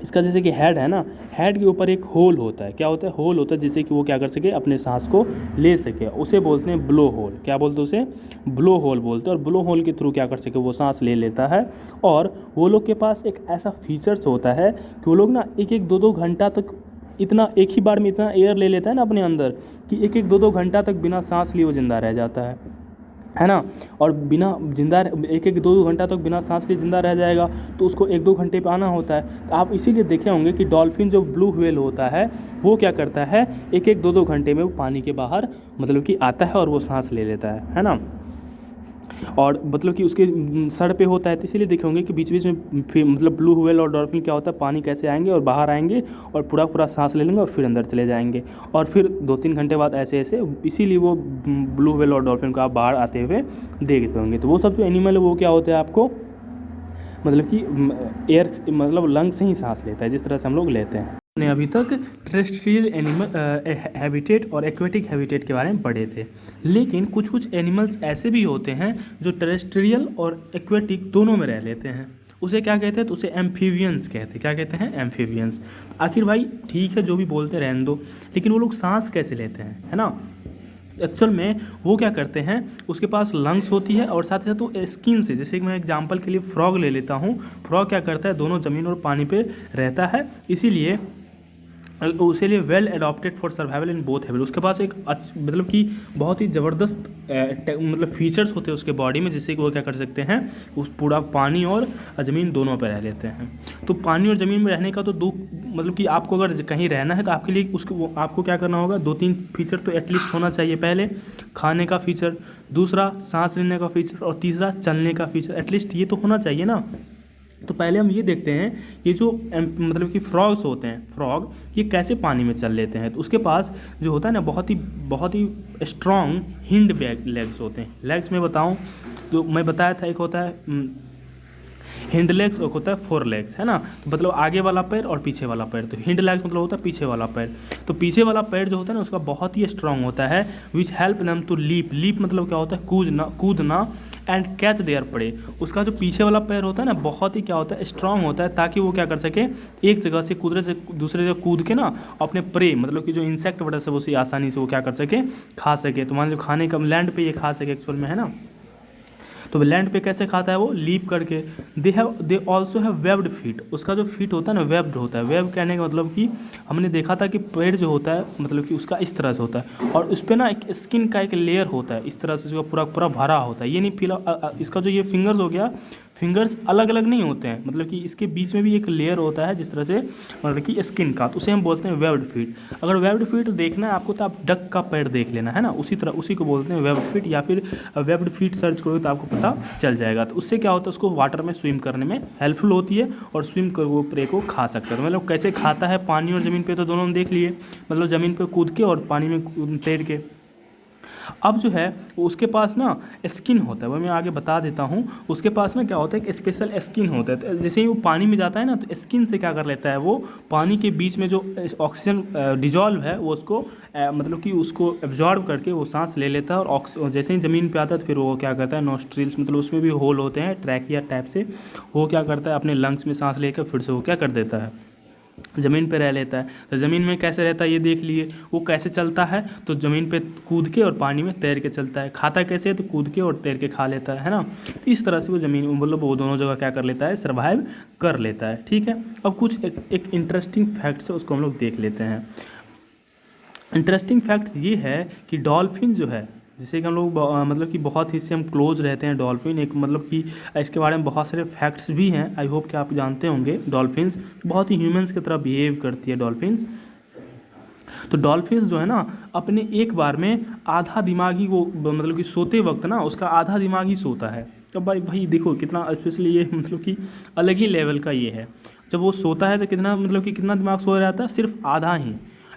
इसका जैसे कि हेड है ना, हेड के ऊपर एक होल होता है। क्या होता है, होल होता है, जिससे कि वो क्या कर सके, अपने सांस को ले सके। उसे बोलते हैं ब्लो होल। क्या बोलते हैं उसे, ब्लो होल बोलते हैं। और ब्लो होल के थ्रू क्या कर सके, वो सांस ले लेता है। और वो लोग के पास एक ऐसा फीचर्स होता है कि वो लोग ना एक एक दो दो घंटा तक इतना एक ही बार में इतना एयर ले लेता है ना अपने अंदर, कि एक एक दो दो घंटा तक बिना सांस लिए वो जिंदा रह जाता है ना। और बिना जिंदा एक एक दो दो घंटा तक बिना सांस लिए जिंदा रह जाएगा, तो उसको एक दो घंटे पे आना होता है। तो आप इसीलिए देखे होंगे कि डॉल्फिन जो ब्लू व्हेल होता है वो क्या करता है, एक एक दो दो घंटे में वो पानी के बाहर मतलब कि आता है और वो सांस ले लेता है ना। और मतलब कि उसके सर पे होता है, तो इसीलिए देखे होंगे कि बीच बीच में फिर मतलब ब्लू व्हेल और डॉल्फिन क्या होता है, पानी कैसे आएंगे और बाहर आएंगे और पूरा पूरा सांस ले लेंगे और फिर अंदर चले जाएंगे। और फिर 2-3 घंटे बाद ऐसे ऐसे, इसीलिए वो ब्लू व्हेल और डॉल्फिन को आप बाहर आते हुए देखते होंगे। तो वो सब जो एनिमल है वो क्या होते हैं आपको, मतलब कि एयर मतलब लंग से ही सांस लेता है, जिस तरह से हम लोग लेते हैं। ने अभी तक टेरेस्ट्रियल एनिमल हैबिटेट और एक्वेटिक हैबिटेट के बारे में पढ़े थे, लेकिन कुछ कुछ एनिमल्स ऐसे भी होते हैं जो टेरेस्ट्रियल और एक्वेटिक दोनों में रह लेते हैं। उसे क्या कहते हैं, तो उसे एम्फीबियंस कहते हैं। क्या कहते हैं, एम्फीबियंस। आखिर भाई ठीक है, जो भी बोलते रहने दो, लेकिन वो लोग सांस कैसे लेते हैं, है ना। एक्चुअल में वो क्या करते हैं, उसके पास लंग्स होती है और साथ ही साथ वो स्किन से, जैसे कि मैं एग्जांपल के लिए फ्रॉग ले लेता हूँ। फ्रॉग क्या करता है, दोनों ज़मीन और पानी पे रहता है, इसीलिए उसे लिए well adopted for survival in both habit. उसके पास एक मतलब कि बहुत ही ज़बरदस्त मतलब फीचर्स होते हैं उसके बॉडी में, जिससे कि वो क्या कर सकते हैं, उस पूरा पानी और ज़मीन दोनों पे रह लेते हैं। तो पानी और ज़मीन में रहने का तो दो मतलब कि आपको अगर कहीं रहना है तो आपके लिए उसको आपको क्या करना होगा, 2-3 फीचर तो एटलीस्ट होना चाहिए। पहले खाने का फीचर, दूसरा सांस लेने का फीचर और तीसरा चलने का फीचर, एटलीस्ट ये तो होना चाहिए ना। तो पहले हम ये देखते हैं कि जो मतलब कि फ्रॉग्स होते हैं, फ्रॉग ये कैसे पानी में चल लेते हैं। तो उसके पास जो होता है ना, बहुत ही स्ट्रॉन्ग हिंड लेग्स होते हैं। लेग्स में बताऊं तो मैं बताया था, एक होता है हिंड लेग्स और होता है फोर लेग्स, है ना। तो मतलब आगे वाला पैर और पीछे वाला पैर। तो हिंड लेग्स मतलब होता है पीछे वाला पैर। तो पीछे वाला पैर जो होता है ना, उसका बहुत ही स्ट्रांग होता है, which help them to leap. Leap मतलब क्या होता है, कूदना एंड कैच देयर प्रे। उसका जो पीछे वाला पैर होता है ना, बहुत ही क्या होता है, स्ट्रांग होता है, ताकि वो क्या कर सके, एक जगह से दूसरे जगह कूद के ना अपने प्रे मतलब कि जो इंसेक्ट वगैरह से उसे आसानी से वो क्या कर सके, खा सके। तो मान लो खाने का लैंड पे ये खा सके एक्चुअल में, है ना। तो लैंड पे कैसे खाता है वो, लीप करके। They also have webbed feet. उसका जो फीट होता है ना, वेब्ड होता है। वेब कहने का मतलब कि हमने देखा था कि पैर जो होता है मतलब कि उसका इस तरह से होता है, और उस पर ना एक स्किन का एक लेयर होता है इस तरह से, जो पूरा पूरा भरा होता है। ये नहीं फिल इसका जो ये फिंगर्स हो गया, फिंगर्स अलग अलग नहीं होते हैं, मतलब कि इसके बीच में भी एक लेयर होता है जिस तरह से मतलब कि स्किन का, तो उसे हम बोलते हैं वेब्ड फीट। अगर वेब्ड फीट देखना है आपको तो आप डक का पैर देख लेना, है ना। उसी तरह उसी को बोलते हैं वेब्ड फीट, या फिर वेब्ड फीट सर्च करोगे तो आपको पता चल जाएगा। तो उससे क्या होता है, उसको वाटर में स्विम करने में हेल्पफुल होती है और स्विम कर वो प्रे को खा सकता है। तो मतलब कैसे खाता है, पानी और ज़मीन पे तो दोनों देख लिए, मतलब ज़मीन पे कूद के और पानी में तैर के। अब जो है उसके पास ना स्किन होता है, वो मैं आगे बता देता हूँ। उसके पास ना क्या होता है, एक स्पेशल स्किन होता है। तो जैसे ही वो पानी में जाता है ना, तो स्किन से क्या कर लेता है, वो पानी के बीच में जो ऑक्सीजन डिजॉल्व है वो उसको मतलब कि उसको एब्जॉर्ब करके वो सांस ले लेता है। और जैसे ही ज़मीन पे आता है तो फिर वो क्या करता है, नोस्ट्रिल्स मतलब उसमें भी होल होते हैं ट्रैकिया टाइप से, वो क्या करता है, अपने लंग्स में सांस लेकर फिर से वो क्या कर देता है, ज़मीन पे रह लेता है। तो ज़मीन में कैसे रहता है ये देख लिए। वो कैसे चलता है, तो ज़मीन पे कूद के और पानी में तैर के चलता है। खाता कैसे है, तो कूद के और तैर के खा लेता है ना। इस तरह से वो ज़मीन मतलब वो दोनों जगह क्या कर लेता है, सर्वाइव कर लेता है। ठीक है, अब कुछ एक इंटरेस्टिंग फैक्ट्स है, उसको हम लोग देख लेते हैं। इंटरेस्टिंग फैक्ट ये है कि डॉल्फिन जो है, जैसे कि हम लोग मतलब कि बहुत ही इससे हम क्लोज रहते हैं डॉल्फिन, एक मतलब कि इसके बारे में बहुत सारे फैक्ट्स भी हैं। आई होप कि आप जानते होंगे। डॉल्फिन्स बहुत ही ह्यूमंस की तरह बिहेव करती है डॉल्फिन्स। तो डॉल्फिन्स जो है ना, अपने एक बार में आधा दिमाग ही वो मतलब कि सोते वक्त ना उसका आधा दिमाग ही सोता है। अब भाई देखो कितना स्पेशली ये मतलब कि अलग ही लेवल का ये है। जब वो सोता है तो कितना मतलब कि कितना दिमाग सो जाता है, सिर्फ आधा ही।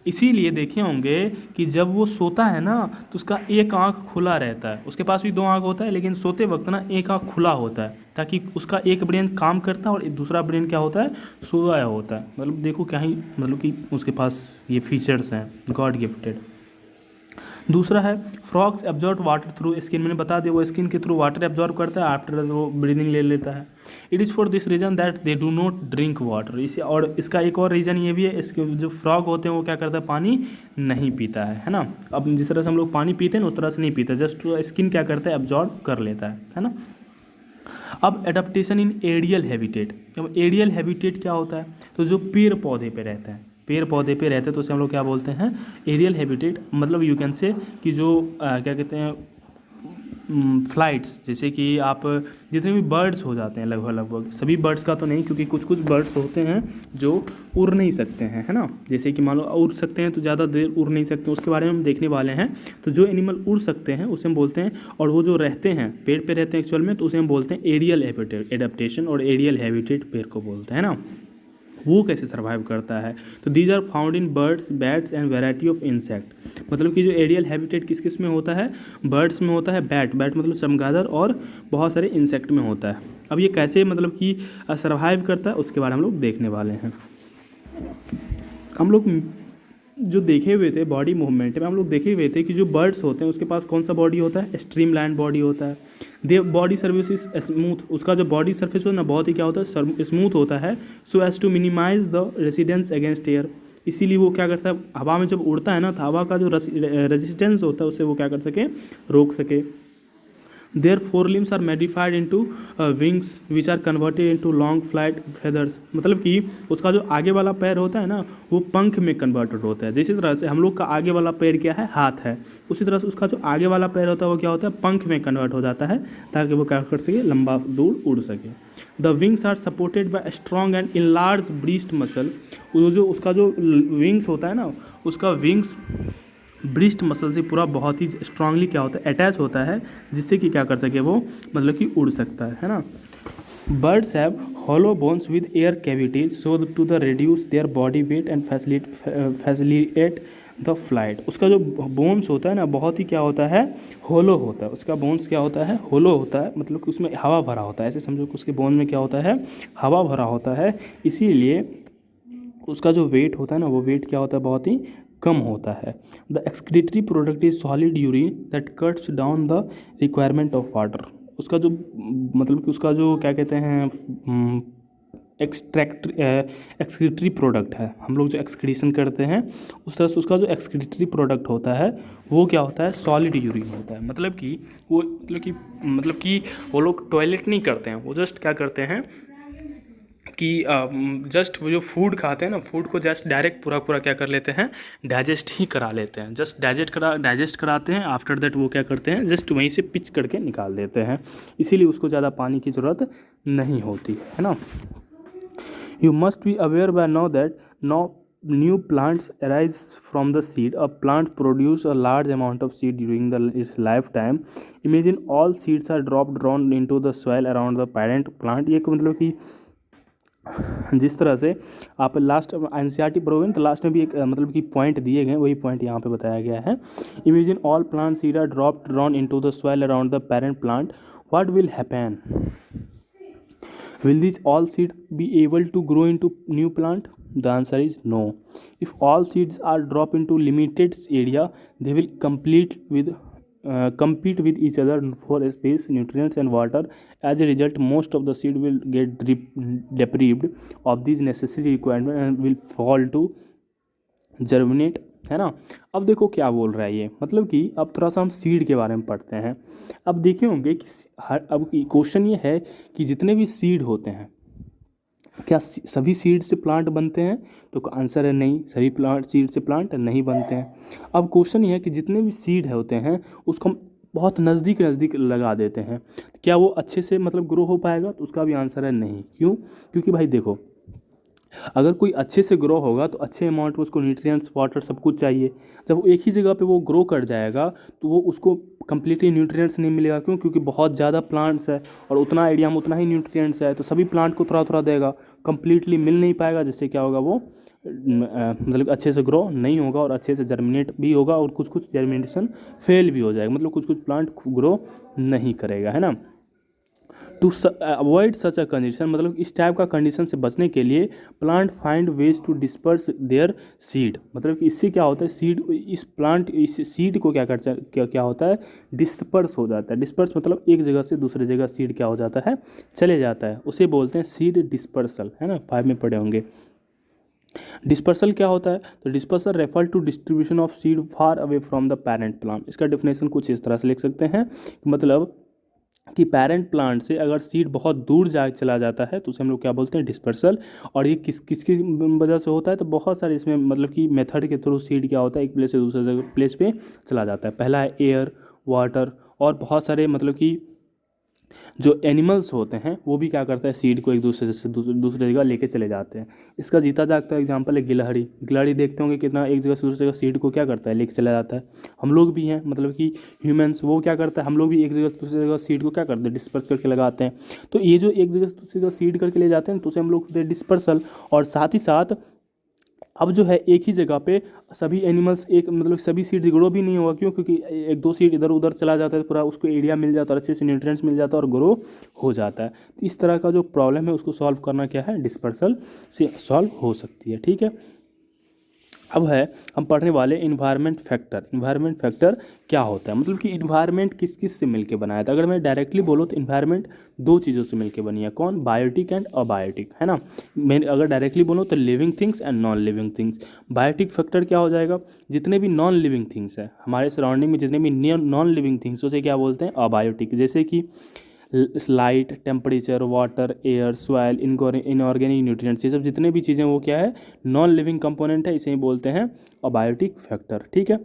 इसीलिए देखे होंगे कि जब वो सोता है ना तो उसका एक आंख खुला रहता है, उसके पास भी दो आंख होता है लेकिन सोते वक्त ना एक आंख खुला होता है, ताकि उसका एक ब्रेन काम करता है और दूसरा ब्रेन क्या होता है, सोया होता है। मतलब देखो क्या ही मतलब कि उसके पास ये फीचर्स हैं, गॉड गिफ्टेड। दूसरा है frogs absorb water through skin, मैंने बता दिया वो स्किन के थ्रू वाटर एब्जॉर्ब करता है, आफ्टर वो ब्रीदिंग ले लेता है। It is for this reason that they do not drink water, इसे और इसका एक और रीज़न ये भी है, इसके जो फ्रॉग होते हैं वो क्या करता है, पानी नहीं पीता है ना। अब जिस तरह से हम लोग पानी पीते हैं ना उस तरह से नहीं पीता, जस्ट स्किन क्या करता है, एब्जॉर्ब कर लेता है ना। अब एडाप्टेशन इन एरियल हैबिटेट, अब एरियल हैबिटेट क्या होता है, तो जो पेड़ पौधे पे रहते हैं, पेड़ पौधे पे रहते हैं तो उसे हम लोग क्या बोलते हैं, एरियल हैबिटेट। मतलब यू कैन से कि जो क्या कहते हैं फ्लाइट्स, जैसे कि आप जितने भी बर्ड्स हो जाते हैं, लगभग लगभग सभी बर्ड्स का तो नहीं, क्योंकि कुछ कुछ बर्ड्स होते हैं जो उड़ नहीं सकते हैं, है ना। जैसे कि मान लो उड़ सकते हैं तो ज़्यादा देर उड़ नहीं सकते, उसके बारे में हम देखने वाले हैं। तो जो एनिमल उड़ सकते हैं उसे हम बोलते हैं, और वो जो रहते हैं पेड़ पे रहते हैं एक्चुअल में, तो उसे हम बोलते हैं एरियल हैबिटेट एडेप्टेशन, और एरियल हैबिटेट पेड़ को बोलते हैं ना। वो कैसे सर्वाइव करता है, तो these are found in birds, bats and variety of insect. मतलब कि जो एरियल हैबिटेट किस किस में होता है, बर्ड्स में होता है, बैट मतलब चमगादड़, और बहुत सारे इंसेक्ट में होता है। अब ये कैसे मतलब कि सर्वाइव करता है उसके बारे में हम लोग देखने वाले हैं। हम लोग जो देखे हुए थे बॉडी मूवमेंट में, हम लोग देखे हुए थे कि जो बर्ड्स होते हैं उसके पास कौन सा बॉडी होता है, स्ट्रीमलाइन बॉडी होता है। दे बॉडी सर्विस इज स्मूथ, उसका जो बॉडी सर्फेस होता है ना बहुत ही क्या होता है, स्मूथ होता है, so as to minimise the resistance against air. इसीलिए वो क्या करता है, हवा में जब उड़ता है ना तो हवा का जो रेजिस्टेंस होता है उससे वो क्या कर सके, रोक सके। There four limbs are modified into wings which are converted into long flight feathers. मतलब कि उसका जो आगे वाला पैर होता है ना वो पंख में कन्वर्टेड होता है। जिस तरह से हम लोग का आगे वाला पैर क्या है, हाथ है, उसी तरह से उसका जो आगे वाला पैर होता है वो क्या होता है, पंख में कन्वर्ट हो जाता है, ताकि वो क्या कर सके, लंबा दूर उड़ सके। The wings are supported by strong and enlarge breast muscle. वो जो उसका जो विंग्स होता है ना, उसका विंग्स ब्रिस्ट मसल से पूरा बहुत ही स्ट्रांगली क्या होता है, अटैच होता है, जिससे कि क्या कर सके वो मतलब कि उड़ सकता है ना। Birds have hollow bones with air cavities so to the reduce their body weight and facilitate the flight. उसका जो बोन्स होता है ना बहुत ही क्या होता है, होलो होता है, उसका बोन्स क्या होता है, होलो होता है, मतलब कि उसमें हवा भरा होता है। ऐसे समझो कि उसके बोन में क्या होता है, हवा भरा होता है, इसीलिए उसका जो वेट होता है ना वो वेट क्या होता है, बहुत ही कम होता है। The excretory product is solid urine that cuts down the requirement of water. उसका जो मतलब कि उसका जो क्या कहते हैं एक्सक्रीटरी प्रोडक्ट है, हम लोग जो एक्सक्रीशन करते हैं उस तरह से उसका जो एक्सक्रीटरी प्रोडक्ट होता है वो क्या होता है, सॉलिड यूरिन होता है। मतलब कि वो मतलब कि वो लोग टॉयलेट नहीं करते हैं, वो जस्ट क्या करते हैं कि जस्ट वो जो फूड खाते हैं ना, फूड को जस्ट डायरेक्ट पूरा पूरा क्या कर लेते हैं, डाइजेस्ट ही करा लेते हैं, जस्ट डाइजेस्ट कराते हैं। आफ्टर दैट वो क्या करते हैं, जस्ट वहीं से पिच करके निकाल देते हैं, इसीलिए उसको ज़्यादा पानी की ज़रूरत नहीं होती है ना। You must be aware by now that new plants arise from the seed. A plant produce a large amount of seed during its lifetime. Imagine all seeds are dropped down into the soil around the parent plant. ये मतलब कि जिस तरह से आप last NCERT पढ़ोगे तो last में भी एक मतलब कि पॉइंट दिए गए, वही पॉइंट यहाँ पे बताया गया है। Imagine all plant seed are dropped down into the soil around the parent plant, what will happen? Will these all seeds be able to grow into new plant? The answer is no. If all seeds are dropped into limited area, they will compete with each other for space, nutrients and water. As a result, most of the seed will get deprived of these necessary requirements and will fall to germinate, है ना। अब देखो क्या बोल रहा है ये, मतलब कि अब थोड़ा सा हम सीड के बारे में पढ़ते हैं। अब देखे होंगे कि अब क्वेश्चन ये है कि जितने भी सीड होते हैं क्या सभी सीड से प्लांट बनते हैं, तो आंसर है नहीं, सभी प्लांट सीड से प्लांट नहीं बनते हैं। अब क्वेश्चन ये है कि जितने भी सीड होते हैं उसको हम बहुत नज़दीक लगा देते हैं, क्या वो अच्छे से मतलब ग्रो हो पाएगा, तो उसका भी आंसर है नहीं। क्यों? क्योंकि भाई देखो अगर कोई अच्छे से ग्रो होगा तो अच्छे अमाउंट में उसको न्यूट्रिएंट्स वाटर सब कुछ चाहिए। जब वो एक ही जगह पे वो ग्रो कर जाएगा तो वो उसको कम्प्लीटली न्यूट्रिएंट्स नहीं मिलेगा। क्यों? क्योंकि बहुत ज़्यादा प्लांट्स है और उतना एरिया में उतना ही न्यूट्रिएंट्स है, तो सभी प्लांट को थोड़ा थोड़ा देगा, कम्प्लीटली मिल नहीं पाएगा, जिससे क्या होगा वो मतलब अच्छे से ग्रो नहीं होगा और अच्छे से जर्मिनेट भी होगा और कुछ कुछ जर्मिनेशन फेल भी हो जाएगा, मतलब कुछ कुछ प्लांट ग्रो नहीं करेगा, है ना। To avoid such a condition, मतलब इस टाइप का कंडीशन से बचने के लिए plant find ways to disperse their seed, मतलब कि इससे क्या होता है, सीड इस प्लांट इस सीड को क्या होता है, डिस्पर्स हो जाता है। डिस्पर्स मतलब एक जगह से दूसरी जगह सीड क्या हो जाता है, चले जाता है, उसे बोलते हैं सीड डिस्पर्सल, है ना, 5 में पढ़े होंगे। डिस्पर्सल क्या होता है, तो dispersal refer to distribution of seed far away from the parent plant. इसका डेफिनेशन कुछ इस तरह से लिख सकते हैं, मतलब कि पेरेंट प्लांट से अगर सीड बहुत दूर जा चला जाता है तो उसे हम लोग क्या बोलते हैं, डिस्पर्सल। और ये किसकी वजह से होता है, तो बहुत सारे इसमें मतलब कि मेथड के थ्रू सीड क्या होता है, एक प्लेस से दूसरे जगह प्लेस पे चला जाता है। पहला है एयर, वाटर और बहुत सारे मतलब कि जो एनिमल्स होते हैं वो भी क्या करते हैं, सीड को एक दूसरे से दूसरे जगह लेके चले जाते हैं। इसका जीता जागता एग्जांपल है गिलहरी। गिलहरी देखते होंगे कितना एक जगह से दूसरी जगह सीड को क्या करता है, लेके चला जाता है। हम लोग भी हैं, मतलब कि ह्यूमंस, वो क्या करता है, हम लोग भी एक जगह से दूसरी जगह सीड को क्या करते हैं, डिस्पर्स करके लगाते हैं। तो ये जो एक जगह से दूसरी जगह सीड करके ले जाते हैं तो उसे हम लोग डिस्पर्सल। और साथ ही साथ अब जो है एक ही जगह पे सभी एनिमल्स एक मतलब सभी सीड ग्रो भी नहीं होगा। क्यों? क्योंकि एक दो सीड इधर उधर चला जाता है तो पूरा उसको एरिया मिल जाता है और अच्छे से न्यूट्रिएंट्स मिल जाता है और ग्रो हो जाता है। तो इस तरह का जो प्रॉब्लम है उसको सॉल्व करना क्या है, डिस्पर्सल से सॉल्व हो सकती है। ठीक है, अब है हम पढ़ने वाले इन्वायरमेंट फैक्टर। इन्वायरमेंट फैक्टर क्या होता है, मतलब कि इन्वायरमेंट किस किस से मिलके बनाया था। अगर मैं डायरेक्टली बोलूँ तो इन्वायरमेंट दो चीज़ों से मिलके बनी है। कौन? बायोटिक एंड अबायोटिक, है ना। मैं अगर डायरेक्टली बोलूँ तो living things and non living things. Biotic factor क्या हो जाएगा, जितने भी नॉन लिविंग थिंग्स हैं हमारे सराउंडिंग में, जितने भी नॉन लिविंग थिंग्स उसे क्या बोलते हैं, अबायोटिक। जैसे कि light, temperature, water, air, soil, inorganic nutrients, ये सब जितने भी चीज़ें वो क्या है, नॉन लिविंग कंपोनेंट है, इसे ही बोलते हैं अबायोटिक फैक्टर। ठीक है,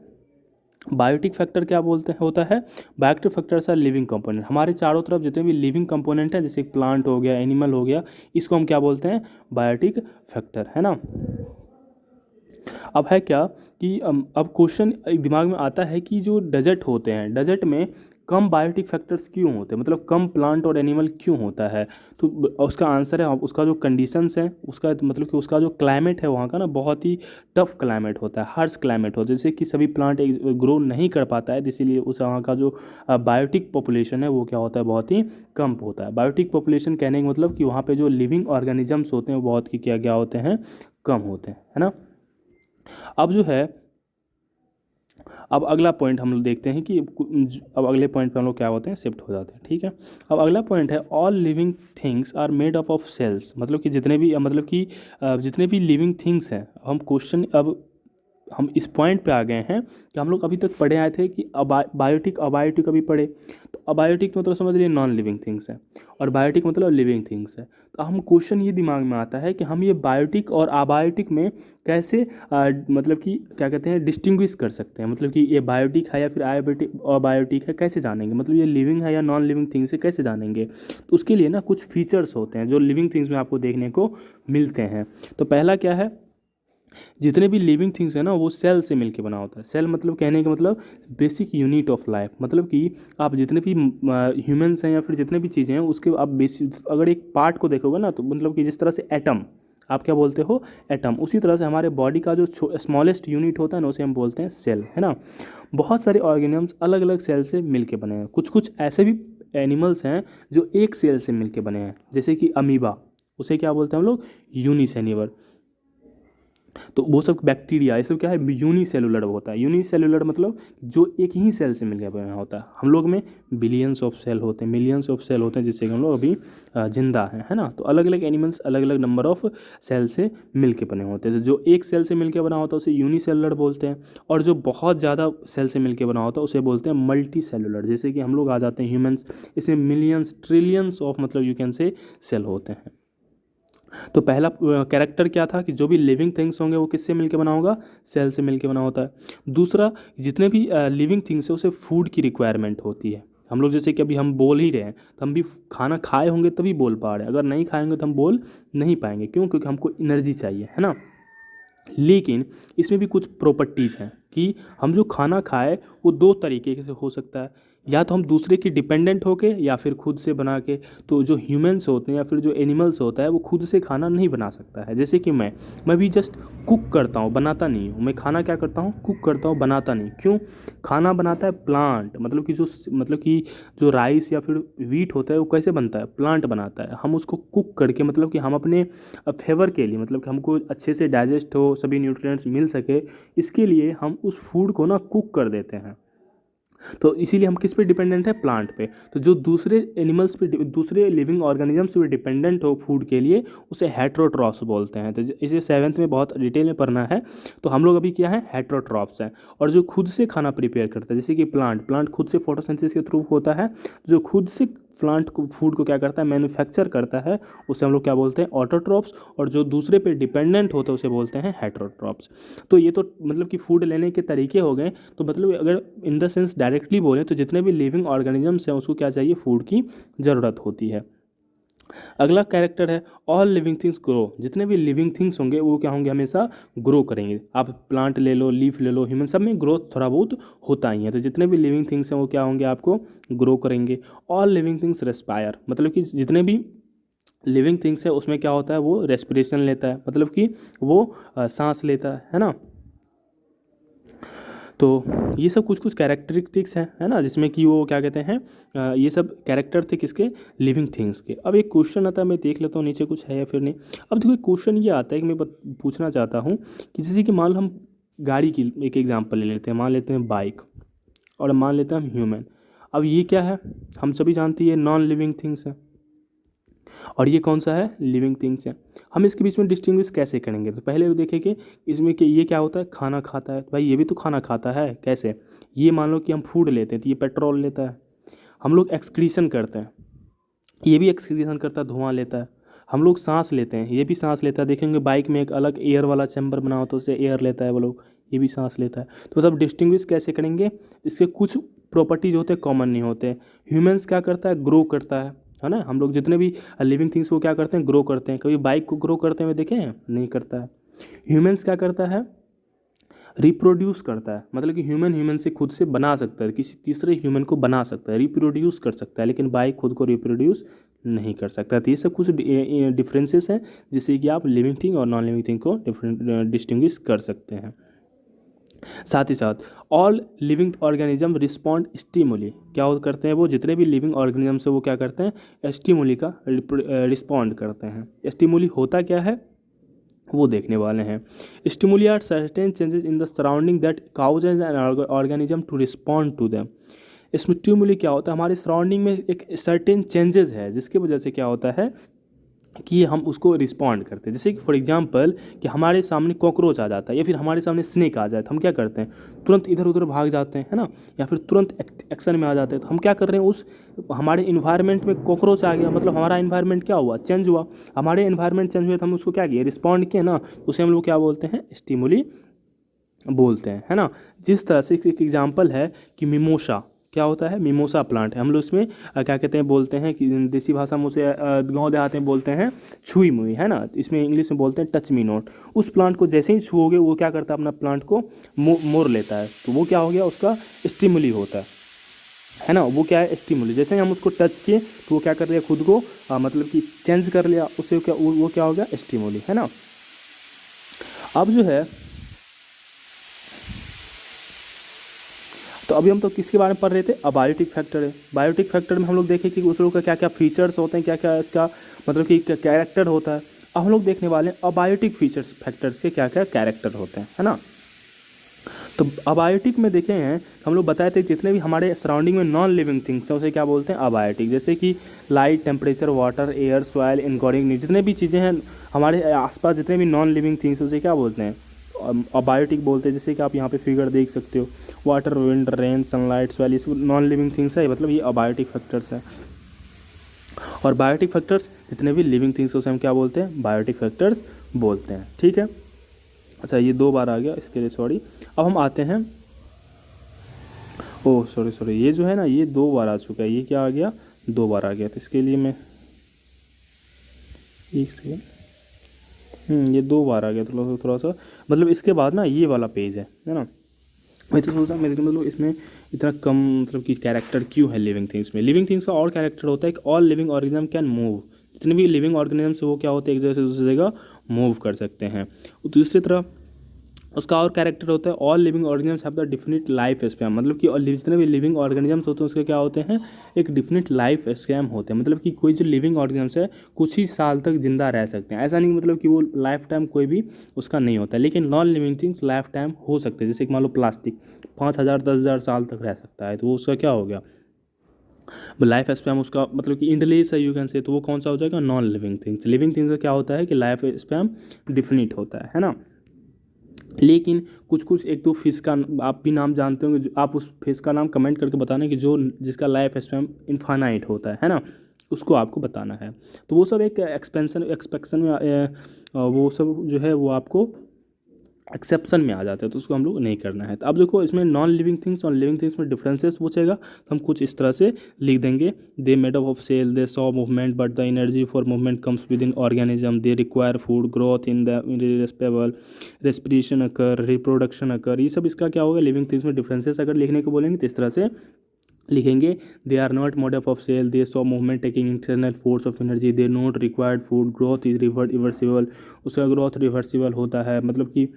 बायोटिक फैक्टर क्या बोलते हैं, होता है biotic factors are living component. हमारे चारों तरफ जितने भी लिविंग कंपोनेंट हैं, जैसे प्लांट हो गया, एनिमल हो गया, इसको हम क्या बोलते हैं, बायोटिक फैक्टर, है ना। अब है क्या कि अब क्वेश्चन दिमाग में आता है कि जो डेजर्ट होते हैं, डेजर्ट में कम बायोटिक फैक्टर्स क्यों होते हैं, मतलब कम प्लांट और एनिमल क्यों होता है। तो उसका आंसर है उसका जो कंडीशंस है, उसका मतलब कि उसका जो क्लाइमेट है वहाँ का ना, बहुत ही टफ क्लाइमेट होता है, हार्श क्लाइमेट होता है, जैसे कि सभी प्लांट ग्रो नहीं कर पाता है, इसीलिए उस वहाँ का जो बायोटिक पॉपुलेशन है वो क्या होता है, बहुत ही कम होता है। बायोटिक पॉपुलेशन कहने का मतलब कि वहाँ पे जो लिविंग ऑर्गेनिजम्स होते हैं वो बहुत ही क्या क्या होते हैं, कम होते हैं, है ना। अब जो है, अब अगला पॉइंट हम लोग देखते हैं कि अब अगले पॉइंट पे हम लोग क्या होते हैं, शिफ्ट हो जाते हैं। ठीक है, अब अगला पॉइंट है all living things are made up of cells, मतलब कि जितने भी मतलब कि जितने भी लिविंग थिंग्स हैं, हम क्वेश्चन अब हम इस पॉइंट पे आ गए हैं कि हम लोग अभी तक पढ़े आए थे कि बायोटिक अबायोटिक अभी पढ़े। तो अबायोटिक मतलब समझ लिए नॉन लिविंग थिंग्स है और बायोटिक मतलब लिविंग थिंग्स है। तो हम क्वेश्चन ये दिमाग में आता है कि हम ये बायोटिक और अबायोटिक में कैसे मतलब कि क्या कहते हैं, डिस्टिंग्विश कर सकते हैं, मतलब कि ये बायोटिक है या फिर अबायोटिक है, कैसे जानेंगे, मतलब ये लिविंग है या नॉन लिविंग थिंग्स है, कैसे जानेंगे। तो उसके लिए ना कुछ फीचर्स होते हैं जो लिविंग थिंग्स में आपको देखने को मिलते हैं। तो पहला क्या है, जितने भी लिविंग थिंग्स हैं ना वो सेल से मिलके बना होता है। सेल मतलब कहने का मतलब बेसिक यूनिट ऑफ लाइफ, मतलब कि आप जितने भी ह्यूमंस हैं या फिर जितने भी चीज़ें हैं उसके आप बेसिक अगर एक पार्ट को देखोगे ना, तो मतलब कि जिस तरह से एटम आप क्या बोलते हो, एटम, उसी तरह से हमारे बॉडी का जो स्मॉलेस्ट यूनिट होता है ना उसे हम बोलते हैं सेल, है ना। बहुत सारे ऑर्गेनिजम्स अलग अलग सेल से मिलके बने हैं। कुछ कुछ ऐसे भी एनिमल्स हैं जो एक सेल से मिलके बने हैं, जैसे कि अमीबा, उसे क्या बोलते हैं हम लोग, यूनिसेल्युलर। तो वो सब बैक्टीरिया, ये सब क्या है, यूनिसेलुलर होता है। यूनिसेलुलर मतलब जो एक ही सेल से मिलकर बना होता है। हम लोग में बिलियंस ऑफ सेल होते हैं, मिलियंस ऑफ सेल होते हैं, जिससे हम लोग अभी जिंदा हैं, है ना। तो अलग अलग एनिमल्स अलग अलग नंबर ऑफ सेल से मिलके बने होते हैं। तो जो एक सेल से मिलकर बना होता है उसे यूनिसेलुलर बोलते हैं, और जो बहुत ज़्यादा सेल से मिलकर बना होता है उसे बोलते हैं मल्टी सेलुलर। जैसे कि हम लोग आ जाते हैं ह्यूमंस, इसमें मिलियंस ट्रिलियंस ऑफ मतलब यू कैन से सेल होते हैं। तो पहला कैरेक्टर क्या था कि जो भी लिविंग थिंग्स होंगे वो किससे मिलके बना होगा, सेल से मिलके बना होता है। दूसरा, जितने भी लिविंग थिंग्स है उसे फूड की रिक्वायरमेंट होती है। हम लोग जैसे कि अभी हम बोल ही रहे हैं तो हम भी खाना खाए होंगे तभी बोल पा रहे हैं, अगर नहीं खाएंगे तो हम बोल नहीं पाएंगे। क्यों? क्योंकि हमको एनर्जी चाहिए, है ना। लेकिन इसमें भी कुछ प्रॉपर्टीज़ हैं कि हम जो खाना खाए वो दो तरीके से हो सकता है, या तो हम दूसरे की डिपेंडेंट होके या फिर खुद से बना के। तो जो ह्यूमंस होते हैं या फिर जो एनिमल्स होता है वो खुद से खाना नहीं बना सकता है। जैसे कि मैं भी जस्ट कुक करता हूँ, बनाता नहीं हूँ। मैं खाना क्या करता हूँ? कुक करता हूँ, बनाता नहीं। क्यों? खाना बनाता है प्लांट, मतलब कि जो राइस या फिर वीट होता है वो कैसे बनता है? प्लांट बनाता है। हम उसको कुक करके, मतलब कि हम अपने फेवर के लिए, मतलब कि हमको अच्छे से डाइजेस्ट हो, सभी न्यूट्रिएंट्स मिल सके, इसके लिए हम उस फूड को ना कुक कर देते हैं। तो इसीलिए हम किस पे डिपेंडेंट है? प्लांट पे। तो जो दूसरे एनिमल्स पे, दूसरे लिविंग ऑर्गेनिजम्स पे डिपेंडेंट हो फूड के लिए, उसे हेट्रोट्रॉप्स बोलते हैं। तो इसे 7th में बहुत डिटेल में पढ़ना है। तो हम लोग अभी क्या है? हेट्रोट्रॉप्स हैं। और जो खुद से खाना प्रिपेयर करता है, जैसे कि प्लांट खुद से फोटोसिंथेसिस के थ्रू होता है। जो खुद से प्लांट को फूड को क्या करता है? मैन्युफैक्चर करता है, उसे हम लोग क्या बोलते हैं? ऑटोट्रॉप्स। और जो दूसरे पे डिपेंडेंट होता है उसे बोलते हैं हेट्रोट्रॉप्स। तो ये तो मतलब कि फूड लेने के तरीके हो गए। तो मतलब अगर इन द सेंस डायरेक्टली बोलें तो जितने भी लिविंग ऑर्गेनिजम्स हैं उसको क्या चाहिए? फूड की ज़रूरत होती है। अगला कैरेक्टर है ऑल लिविंग थिंग्स ग्रो। जितने भी लिविंग थिंग्स होंगे वो क्या होंगे? हमेशा ग्रो करेंगे। आप प्लांट ले लो, लीफ ले लो, ह्यूमन, सब में ग्रोथ थोड़ा बहुत होता ही है। तो जितने भी लिविंग थिंग्स हैं वो क्या होंगे? आपको ग्रो करेंगे। ऑल लिविंग थिंग्स रेस्पायर, मतलब कि जितने भी लिविंग थिंग्स है उसमें क्या होता है? वो रेस्पिरेशन लेता है, मतलब कि वो सांस लेता है ना। तो ये सब कुछ कुछ कैरेक्टरिस्टिक्स हैं, है ना, जिसमें कि वो क्या कहते हैं, ये सब कैरेक्टर थे किसके? लिविंग थिंग्स के। अब एक क्वेश्चन आता है, मैं देख लेता हूँ नीचे कुछ है या फिर नहीं। अब देखो क्वेश्चन ये आता है कि मैं पूछना चाहता हूँ कि जैसे कि मान लो हम गाड़ी की एक एग्जांपल ले लेते हैं, मान लेते हैं बाइक, और मान लेते हैं हम ह्यूमन। अब ये क्या है? हम सभी जानते हैं ये नॉन लिविंग थिंग्स है, और ये कौन सा है? लिविंग थिंग्स है। हम इसके बीच में डिस्टिंग्विश कैसे करेंगे? तो पहले वो देखें कि इसमें कि ये क्या होता है? खाना खाता है। भाई ये भी तो खाना खाता है, कैसे? ये मान लो कि हम फूड लेते हैं तो ये पेट्रोल लेता है। हम लोग एक्सक्रीशन करते हैं, ये भी एक्सक्रीशन करता है, धुआं लेता है। हम लोग सांस लेते हैं, ये भी सांस लेता है। देखेंगे बाइक में एक अलग एयर वाला चैम्बर बना हो तो उससे एयर लेता है वो लोग, ये भी सांस लेता है। तो मतलब डिस्टिंग्विश कैसे करेंगे? इसके कुछ प्रॉपर्टीज होते हैं, कॉमन नहीं होते। ह्यूमंस क्या करता है? ग्रो करता है ना। हम लोग जितने भी लिविंग थिंग्स को क्या करते हैं? ग्रो करते हैं। कभी बाइक को ग्रो करते हुए देखे हैं? नहीं करता है। ह्यूमंस क्या करता है? रिप्रोड्यूस करता है, मतलब कि ह्यूमन से खुद से बना सकता है, किसी तीसरे ह्यूमन को बना सकता है, रिप्रोड्यूस कर सकता है। लेकिन बाइक खुद को रिप्रोड्यूस नहीं कर सकता। तो ये सब कुछ डिफरेंसेस हैं जिससे कि आप लिविंग थिंग और नॉन लिविंग थिंग को डिस्टिंग्विश कर सकते हैं। साथ ही साथ all living organism respond stimuli. क्या करते हैं वो? जितने भी लिविंग ऑर्गेनिज्म है वो क्या करते हैं? स्टिमुली का रिस्पॉन्ड करते हैं। स्टिमुली होता क्या है वो देखने वाले हैं। Stimuli are certain changes in the surrounding that causes an organism to respond to them. Stimuli क्या होता है? हमारे सराउंडिंग में एक सर्टेन चेंजेस है जिसकी वजह से क्या होता है कि हम उसको रिस्पॉन्ड करते हैं। जैसे कि फॉर एग्जांपल कि हमारे सामने कॉकरोच आ जाता है या फिर हमारे सामने स्नेक आ जाए तो हम क्या करते हैं? तुरंत इधर उधर भाग जाते हैं, है ना, या फिर तुरंत एक्शन में आ जाते हैं। तो हम क्या कर रहे हैं? उस हमारे इन्वायरमेंट में कॉकरोच आ गया, मतलब हमारा इन्वायरमेंट क्या हुआ? चेंज हुआ। हमारे इन्वायरमेंट चेंज हुए तो हम उसको क्या किए? रिस्पॉन्ड किए ना। उसे हम लोग क्या बोलते हैं? स्टिमुली बोलते हैं, है ना। जिस तरह से एक एग्जांपल है कि मिमोसा, क्या होता है? मिमोसा प्लांट है। हम लोग इसमें क्या कहते हैं? बोलते हैं कि देसी भाषा में उसे गाँव देहात में बोलते हैं छुई मुई, है ना। इसमें इंग्लिश में बोलते हैं टच मी नॉट। उस प्लांट को जैसे ही छुओगे वो क्या करता है? अपना प्लांट को मोड़ लेता है। तो वो क्या हो गया? उसका स्टिमुली होता है ना। वो क्या है? स्टिमुली। जैसे ही हम उसको टच किए तो वो क्या कर लिया? खुद को मतलब कि चेंज कर लिया। उससे क्या वो क्या हो गया? स्टिमुली, है ना। अब जो है, तो अभी हम तो किसके बारे में पढ़ रहे थे? अबायोटिक फैक्टर है। बायोटिक फैक्टर में हम लोग देखें कि उस लोग का क्या क्या फीचर्स होते हैं, क्या क्या इसका मतलब कि कैरेक्टर होता है। अब हम लोग देखने वाले हैं अबायोटिक फीचर्स, फैक्टर्स के क्या क्या कैरेक्टर होते हैं, है ना। तो अबायोटिक में देखे हैं, हम लोग बताए थे जितने भी हमारे सराउंडिंग में नॉन लिविंग थिंग्स हैं उसे क्या बोलते हैं? अबायोटिक। जैसे कि light, temperature, water, air, soil, inorganic, जितने भी चीज़ें हैं हमारे आसपास, जितने भी नॉन लिविंग थिंग्स उसे क्या बोलते हैं? अबायोटिक बोलते हैं। जैसे कि आप यहाँ पे फिगर देख सकते हो, water, wind, rain, sunlight, soil, ये सब नॉन लिविंग थिंग्स है, मतलब ये अबायोटिक फैक्टर्स है। और बायोटिक फैक्टर्स जितने भी लिविंग थिंग्स उसे हम क्या बोलते हैं? बायोटिक फैक्टर्स बोलते हैं, ठीक है। अच्छा, ये 2 बार आ गया, इसके लिए सॉरी। अब हम आते हैं ओह सॉरी सॉरी, ये जो है ना ये 2 बार आ चुका है, ये क्या आ गया 2 बार आ गया, तो इसके लिए मैं एक सेकेंड, ये 2 बार आ गया, थोड़ा सा मतलब इसके बाद ना ये वाला पेज है ना। मैं तो सोचा मेरे मतलब इसमें इतना कम मतलब कि कैरेक्टर क्यों है लिविंग थिंग्स में। लिविंग थिंग्स का और कैरेक्टर होता है कि all living organism can move, जितने भी लिविंग ऑर्गेनिज्म से वो क्या होते हैं एक जगह से दूसरी जगह मूव कर सकते हैं। और दूसरी तरफ उसका और कैरेक्टर होता है all living organisms have the definite life span, मतलब कि जितने भी लिविंग ऑर्गेनिजम्स होते हैं उसके क्या होते हैं एक डिफिनिट लाइफ स्पैन होते हैं, मतलब कि कोई जो लिविंग ऑर्गेनिजम्स है कुछ ही साल तक जिंदा रह सकते हैं, ऐसा नहीं मतलब कि वो लाइफ टाइम कोई भी उसका नहीं होता है। लेकिन non living things life time हो सकते हैं, जैसे कि मान लो प्लास्टिक 5,000 10,000 साल तक रह सकता है, तो वो उसका क्या हो गया लाइफ स्पैम उसका मतलब कि इंडलेस है यू कैन से, तो वो कौन सा हो जाएगा non living things. Living things का क्या होता है कि लाइफ स्पैम डिफिनिट होता है ना। लेकिन कुछ कुछ एक दो फिश का आप भी नाम जानते होंगे, आप उस फिश का नाम कमेंट करके बताना कि जो जिसका लाइफ स्पैम इनफाइनाइट होता है ना, उसको आपको बताना है। तो वो सब एक एक्सपेक्शन में वो सब जो है वो आपको एक्सेप्शन में आ जाते हैं, तो उसको हम लोग नहीं करना है। तो अब देखो इसमें नॉन लिविंग थिंग्स और लिविंग थिंग्स में डिफरेंसेस पूछेगा, तो हम कुछ इस तरह से लिख देंगे। They made up of cell, they saw movement but the energy for movement comes within organism, they require food, growth in the irreversible, respiration occur, reproduction occur, ये सब इसका क्या होगा लिविंग थिंग्स में डिफरेंसेस अगर लिखने को बोलेंगे तो इस तरह से लिखेंगे। They are not made of cell, they saw movement taking internal force of energy, they not required food, growth is reversible, उसका ग्रोथ रिवर्सिबल होता है, मतलब कि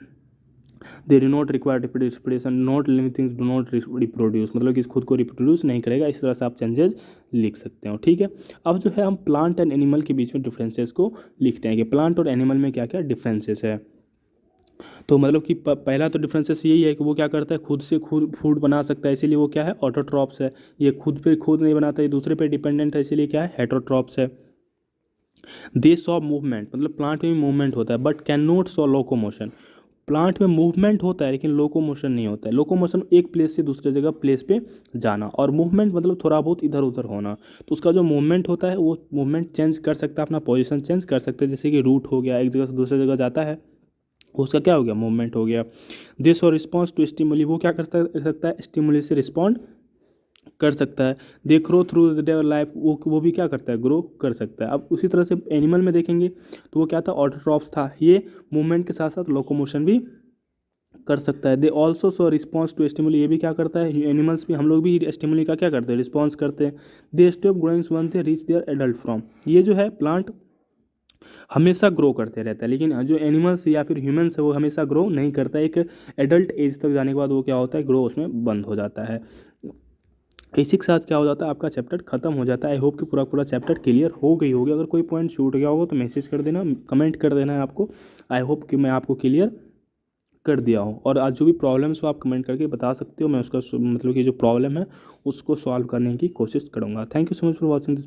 they do not require reproduction, not living things do not reproduce, मतलब कि खुद को reproduce नहीं करेगा। इस तरह से आप चेंजेस लिख सकते हो, ठीक है। अब जो है हम प्लांट एंड एनिमल के बीच में डिफरेंसेस को लिखते हैं कि प्लांट और एनिमल में क्या क्या डिफरेंसेस है। तो मतलब कि पहला तो डिफरेंसेस यही है कि वो क्या करता है खुद से खुद फूड बना सकता है, इसीलिए वो क्या है ऑटोट्रॉप्स है। ये खुद पे खुद नहीं बनाता, ये दूसरे पे डिपेंडेंट है, इसीलिए क्या है हेटरोट्रॉप्स है। दे सॉ मूवमेंट, मतलब प्लांट में भी मूवमेंट होता है but can not saw locomotion, plant में मूवमेंट होता है लेकिन लोकोमोशन नहीं होता है। लोकोमोशन एक प्लेस से दूसरे जगह प्लेस पे जाना, और मूवमेंट मतलब थोड़ा बहुत इधर उधर होना। तो उसका जो मूवमेंट होता है वो मूवमेंट चेंज कर सकता है, अपना पोजीशन चेंज कर सकते हैं, जैसे कि रूट हो गया एक जगह से दूसरी जगह जाता है, उसका क्या हो गया मूवमेंट हो गया। दिस और रिस्पॉन्स टू स्टिमुली, वो क्या कर सकता है स्टिमुली से रिस्पॉन्ड कर सकता है। They grow through their life, वो भी क्या करता है ग्रो कर सकता है। अब उसी तरह से एनिमल में देखेंगे तो वो क्या था ऑटोट्रॉप्स था, ये मूवमेंट के साथ साथ लोकोमोशन भी कर सकता है। They also show response to stimuli, ये भी क्या करता है एनिमल्स भी, हम लोग भी स्टिमुली का क्या करते हैं रिस्पॉन्स करते हैं। They stop growing once they reach their adult form, ये जो है प्लांट हमेशा ग्रो करते रहता है, लेकिन जो एनिमल्स या फिर ह्यूमंस है वो हमेशा ग्रो नहीं करता, एक एडल्ट एज तक जाने के बाद वो क्या होता है ग्रो उसमें बंद हो जाता है। इसी के साथ क्या हो जाता है आपका चैप्टर खत्म हो जाता है। आई होप कि पूरा पूरा चैप्टर क्लियर हो गई होगी, अगर कोई पॉइंट छूट गया होगा तो मैसेज कर देना, कमेंट कर देना है आपको। आई होप कि मैं आपको क्लियर कर दिया हूँ, और आज जो भी प्रॉब्लम्स हो आप कमेंट करके बता सकते हो, मैं उसका मतलब कि जो प्रॉब्लम है उसको सॉल्व करने की कोशिश करूँगा। Thank you so much for watching this.